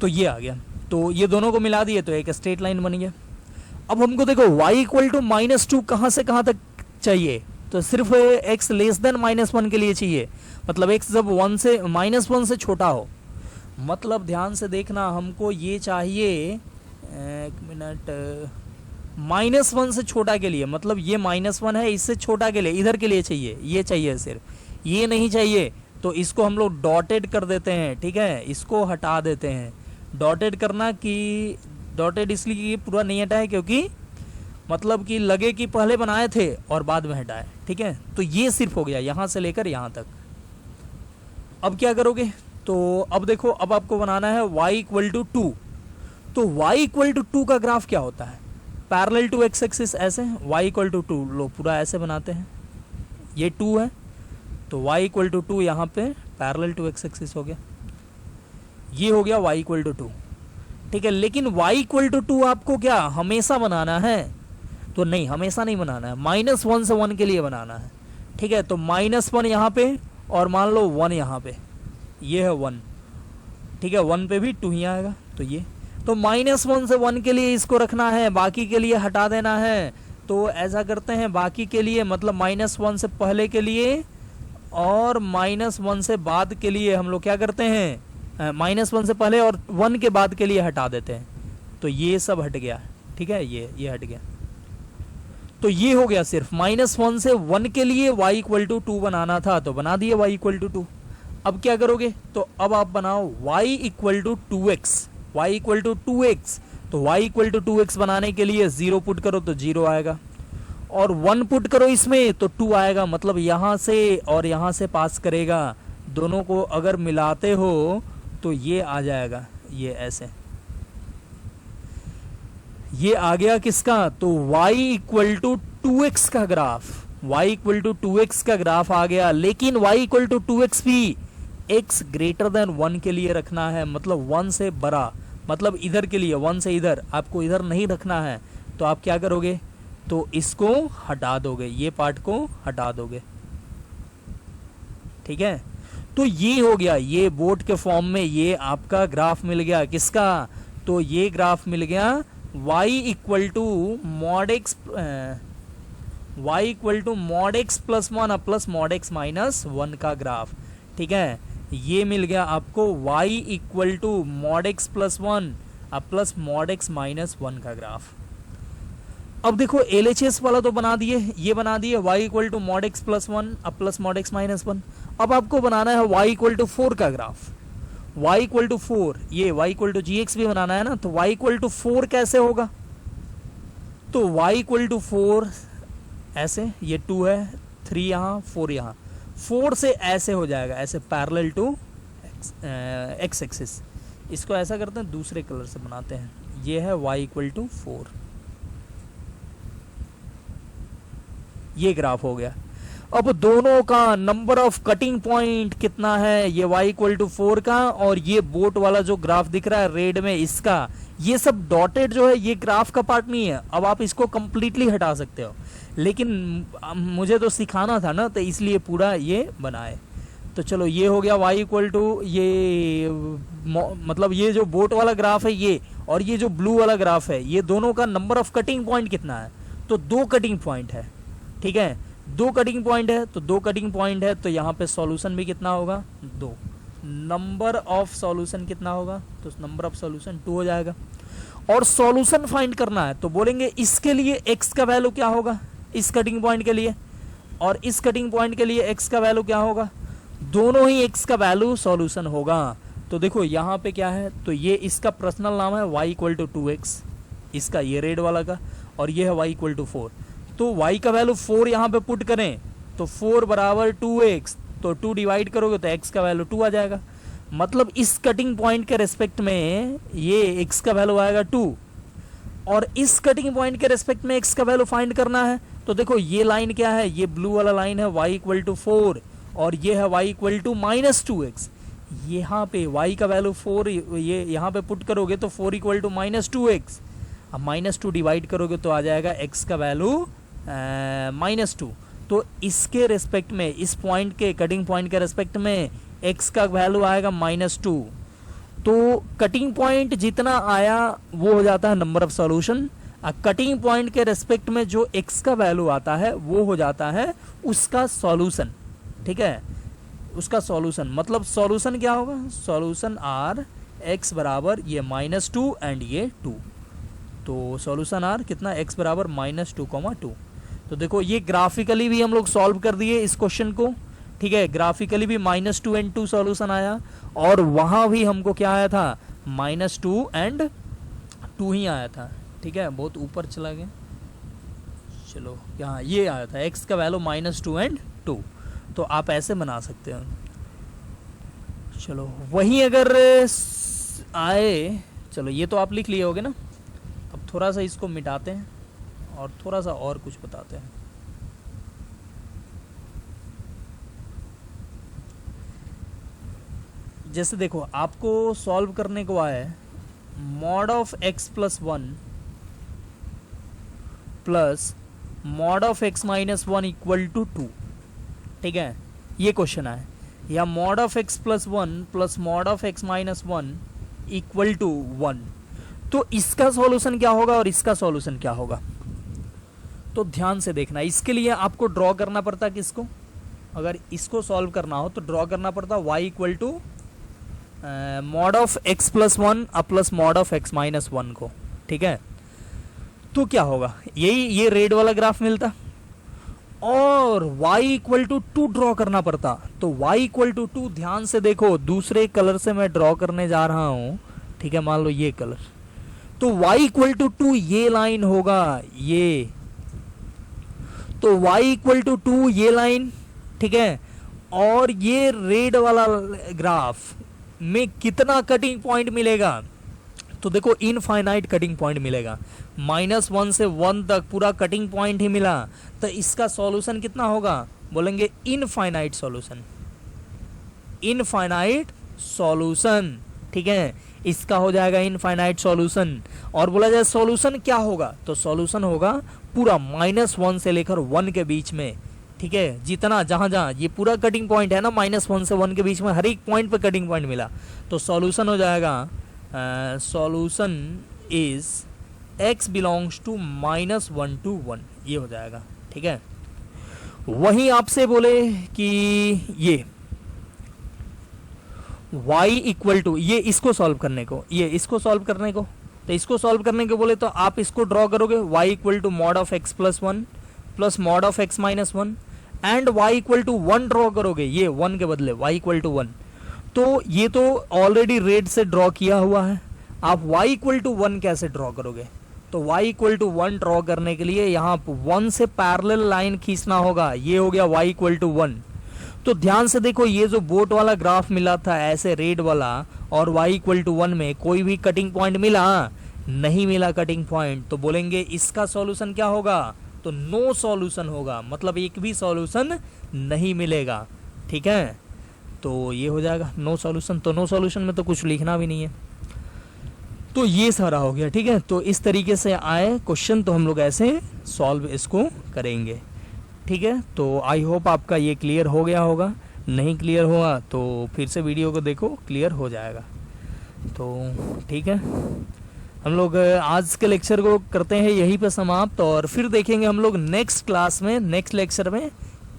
तो ये आ गया। तो ये दोनों को मिला दिए तो एक स्ट्रेट लाइन बन गया। अब हमको देखो y इक्वल टू माइनस 2 कहाँ से कहाँ तक चाहिए, तो सिर्फ x लेस देन माइनस 1 के लिए चाहिए, मतलब x जब 1 से माइनस 1 से छोटा हो, मतलब ध्यान से देखना, हमको ये चाहिए, एक मिनट, माइनस 1 से छोटा के लिए, मतलब ये माइनस 1 है, इससे छोटा के लिए, इधर के लिए चाहिए, ये चाहिए सिर्फ, ये नहीं चाहिए, तो इसको हम लोग डॉटेड कर देते हैं। ठीक है, इसको हटा देते हैं। डॉटेड करना कि डॉटेड इसलिए पूरा नहीं हटाए क्योंकि मतलब कि लगे कि पहले बनाए थे और बाद में हटाए। ठीक है, तो ये सिर्फ हो गया यहाँ से लेकर यहाँ तक। अब क्या करोगे, तो अब देखो, अब आपको बनाना है y इक्वल टू 2। तो y इक्वल टू 2 का ग्राफ क्या होता है, पैरेलल टू एक्स एक्सिस, ऐसे y इक्वल टू 2, लो पूरा ऐसे बनाते हैं, ये 2 है तो y इक्वल टू 2 यहाँ पे पैरेलल टू एक्स एक्सिस हो गया, ये हो गया y इक्वल टू 2, ठीक है। लेकिन y इक्वल टू 2 आपको क्या हमेशा बनाना है, तो नहीं, हमेशा नहीं बनाना है, -1 से 1 के लिए बनाना है, ठीक है। तो -1 यहाँ पे और मान लो 1 यहाँ पे, ये है 1, ठीक है, 1 पे भी 2 ही आएगा, तो ये तो -1 से 1 के लिए इसको रखना है, बाकी के लिए हटा देना है। तो ऐसा करते हैं, बाकी के लिए मतलब -1 से पहले के लिए और -1 से बाद के लिए हम लोग क्या करते हैं, -1 से पहले और 1 के बाद के लिए हटा देते हैं, तो ये सब हट गया, ठीक है, ये हट गया। तो ये हो गया, सिर्फ -1 से 1 के लिए y इक्वल टू 2 बनाना था, तो बना दिए y इक्वल टू 2। अब क्या करोगे, तो अब आप बनाओ y equal to 2x, y equal to 2x। तो y इक्वल टू 2x बनाने के लिए 0 पुट करो तो 0 आएगा, और 1 पुट करो इसमें तो 2 आएगा, मतलब यहाँ से और यहाँ से पास करेगा, दोनों को अगर मिलाते हो तो ये आ जाएगा, ये ऐसे, ये आ गया किसका, तो y इक्वल टू 2x का graph, y equal to 2x का ग्राफ आ गया। लेकिन y इक्वल टू 2x भी x ग्रेटर देन 1 के लिए रखना है, मतलब 1 से बड़ा, मतलब इधर के लिए 1 से इधर, आपको इधर नहीं रखना है। तो आप क्या करोगे, तो इसको हटा दोगे, ये पार्ट को हटा दोगे, ठीक है। तो ये हो गया, ये बोर्ड के फॉर्म में ये आपका ग्राफ मिल गया, किसका, तो ये ग्राफ मिल गया y equal to mod x plus 1 plus mod x minus 1 का ग्राफ, ठीक है। ये मिल गया आपको y equal to mod x plus 1 plus mod x minus 1 का ग्राफ। अब देखो LHS वाला तो बना दिए, ये बना दिए y equal to mod x plus 1 plus mod x minus 1। अब आपको बनाना है y इक्वल टू 4 का ग्राफ, y इक्वल टू 4, ये y इक्वल टू gx भी बनाना है ना, तो y इक्वल टू 4 कैसे होगा, तो y इक्वल टू 4 ऐसे, ये 2 है, 3 यहाँ, 4 यहाँ, 4 से ऐसे हो जाएगा, ऐसे पैरेलल टू एक्स एक्सिस। इसको ऐसा करते हैं, दूसरे कलर से बनाते हैं, ये है y इक्वल टू 4, ये ग्राफ हो गया। अब दोनों का नंबर ऑफ कटिंग पॉइंट कितना है, ये y इक्वल टू 4 का, और ये बोट वाला जो ग्राफ दिख रहा है रेड में इसका, ये सब डॉटेड जो है ये ग्राफ का पार्ट नहीं है। अब आप इसको कंप्लीटली हटा सकते हो, लेकिन मुझे तो सिखाना था ना, तो इसलिए पूरा ये बनाए। तो चलो, ये हो गया y इक्वल टू, ये मतलब ये जो बोट वाला ग्राफ है ये, और ये जो ब्लू वाला ग्राफ है, ये दोनों का नंबर ऑफ कटिंग पॉइंट कितना है, तो 2 कटिंग पॉइंट है, ठीक है, 2 कटिंग पॉइंट है, तो 2 कटिंग पॉइंट है, तो यहाँ पे सॉल्यूशन भी कितना होगा, 2। नंबर ऑफ सॉल्यूशन कितना होगा, तो नंबर ऑफ सॉल्यूशन 2 हो जाएगा। और सॉल्यूशन फाइंड करना है, तो बोलेंगे इसके लिए x का वैल्यू क्या होगा, इस कटिंग पॉइंट के लिए, और इस कटिंग पॉइंट के लिए x का वैल्यू क्या होगा, दोनों ही x का वैल्यू सॉल्यूशन होगा। तो देखो यहाँ पे क्या है, तो ये इसका पर्सनल नाम है y इक्वल टू 2x, इसका ये रेड वाला का, और ये है y इक्वल टू 4। तो y का वैल्यू 4 यहाँ पे पुट करें, तो 4 बराबर 2x, तो 2 डिवाइड करोगे तो x का वैल्यू 2 आ जाएगा, मतलब इस कटिंग पॉइंट के रेस्पेक्ट में ये x का वैल्यू आएगा 2, और इस कटिंग पॉइंट के रेस्पेक्ट में x का वैल्यू फाइंड करना है। तो देखो ये लाइन क्या है, ये ब्लू वाला लाइन है y इक्वल टू 4, और ये है y equal to minus 2x। यहाँ पे y का वैल्यू 4, ये यहाँ पे पुट करोगे तो 4 इक्वल टू माइनस 2x, अब -2 डिवाइड करोगे तो आ जाएगा x का वैल्यू -2। तो इसके रेस्पेक्ट में, इस पॉइंट के कटिंग पॉइंट के रेस्पेक्ट में x का वैल्यू आएगा -2। तो कटिंग पॉइंट जितना आया वो हो जाता है number of solution, cutting point के रेस्पेक्ट में जो x का वैल्यू आता है वो हो जाता है उसका सॉल्यूशन, ठीक है, उसका सॉल्यूशन। मतलब सॉल्यूशन क्या होगा, सॉल्यूशन आर x बराबर ये -2 एंड ये 2, तो सॉल्यूशन आर कितना, x बराबर -2,2। तो देखो ये ग्राफिकली भी हम लोग सॉल्व कर दिए इस क्वेश्चन को, ठीक है, ग्राफिकली भी -2 एंड 2 सॉल्यूशन आया, और वहां भी हमको क्या आया था, -2 एंड 2 ही आया था, ठीक है, बहुत ऊपर चला गया। चलो यहाँ ये आया था x का वैल्यू -2 एंड 2, तो आप ऐसे बना सकते हो। चलो वहीं अगर आए, चलो ये तो आप लिख लिए होगे ना, अब थोड़ा सा इसको मिटाते हैं और थोड़ा सा और कुछ बताते हैं। जैसे देखो आपको सॉल्व करने को आया है mod of x plus 1 plus mod of x minus 1 equal to 2, ठीक है, ये क्वेश्चन आया, या mod of x plus 1 plus mod of x minus 1 equal to 1। तो इसका सॉल्यूशन क्या होगा और इसका सॉल्यूशन क्या होगा, तो ध्यान से देखना। इसके लिए आपको ड्रॉ करना पड़ता है किसको, अगर इसको सॉल्व करना हो तो ड्रॉ करना पड़ता y equal to mod of x plus 1 plus mod of x minus 1 को, ठीक है। तो क्या होगा, यही ये रेड वाला ग्राफ मिलता और y इक्वल टू 2 ड्रॉ करना पड़ता। तो y इक्वल टू 2, ध्यान से देखो दूसरे कलर से मैं ड्रॉ करने जा रहा हूं, ठीक है, मान लो ये कलर, तो y इक्वल टू 2 ये लाइन होगा ये, तो y इक्वल टू 2 ये लाइन, ठीक है, और ये रेड वाला ग्राफ में कितना कटिंग पॉइंट मिलेगा, तो देखो इनफाइनाइट कटिंग पॉइंट मिलेगा, -1 से 1 तक पूरा कटिंग पॉइंट ही मिला। तो इसका सॉल्यूशन कितना होगा, बोलेंगे इनफाइनाइट सॉल्यूशन, इनफाइनाइट सॉल्यूशन, ठीक है, इसका हो जाएगा इनफाइनाइट सॉल्यूशन। और बोला जाए सॉल्यूशन क्या होगा, तो सॉल्यूशन होगा पूरा -1 से लेकर 1 के बीच में, ठीक है, जितना जहां जहां ये पूरा कटिंग पॉइंट है ना, -1 से 1 के बीच में हर एक पॉइंट पे कटिंग पॉइंट मिला, तो सॉल्यूशन हो जाएगा solution is x belongs to -1 to 1, ये हो जाएगा, ठीक है। वहीं आपसे बोले कि ये y इक्वल टू, ये इसको सॉल्व करने को, ये इसको सॉल्व करने को, तो इसको सॉल्व करने को बोले तो आप इसको ड्रॉ करोगे y equal to mod of x plus 1 plus mod of x minus 1 and y equal to 1 draw करोगे, ये 1 के बदले y इक्वल टू 1। तो ये तो ऑलरेडी रेड से ड्रॉ किया हुआ है, आप y इक्वल टू 1 कैसे ड्रॉ करोगे, तो y इक्वल टू 1 ड्रॉ करने के लिए यहाँ 1 से पैरेलल लाइन खींचना होगा, ये हो गया y इक्वल टू 1। तो ध्यान से देखो ये जो बोट वाला ग्राफ मिला था ऐसे रेड वाला, और y इक्वल टू 1 में कोई भी कटिंग पॉइंट मिला, नहीं मिला कटिंग पॉइंट, तो बोलेंगे इसका सॉल्यूशन क्या होगा, तो नो सॉल्यूशन होगा, मतलब एक भी सॉल्यूशन नहीं मिलेगा, ठीक है। तो ये हो जाएगा नो सॉल्यूशन, तो नो सॉल्यूशन में तो कुछ लिखना भी नहीं है, तो ये सारा हो गया, ठीक है। तो इस तरीके से आए क्वेश्चन, तो हम लोग ऐसे सॉल्व इसको करेंगे, ठीक है। तो आई होप आपका ये क्लियर हो गया होगा, नहीं क्लियर हुआ तो फिर से वीडियो को देखो, क्लियर हो जाएगा। तो ठीक है, हम लोग आज के लेक्चर को करते हैं यहीं पे समाप्त, और फिर देखेंगे हम लोग नेक्स्ट क्लास में, नेक्स्ट लेक्चर में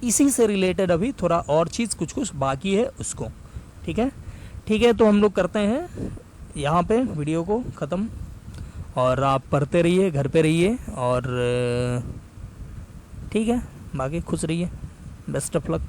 इसी से रिलेटेड अभी थोड़ा और चीज़ कुछ कुछ बाकी है उसको, ठीक है। ठीक है, तो हम लोग करते हैं यहाँ पे वीडियो को ख़त्म, और आप पढ़ते रहिए, घर पे रहिए, और ठीक है, बाकी खुश रहिए, बेस्ट ऑफ लक।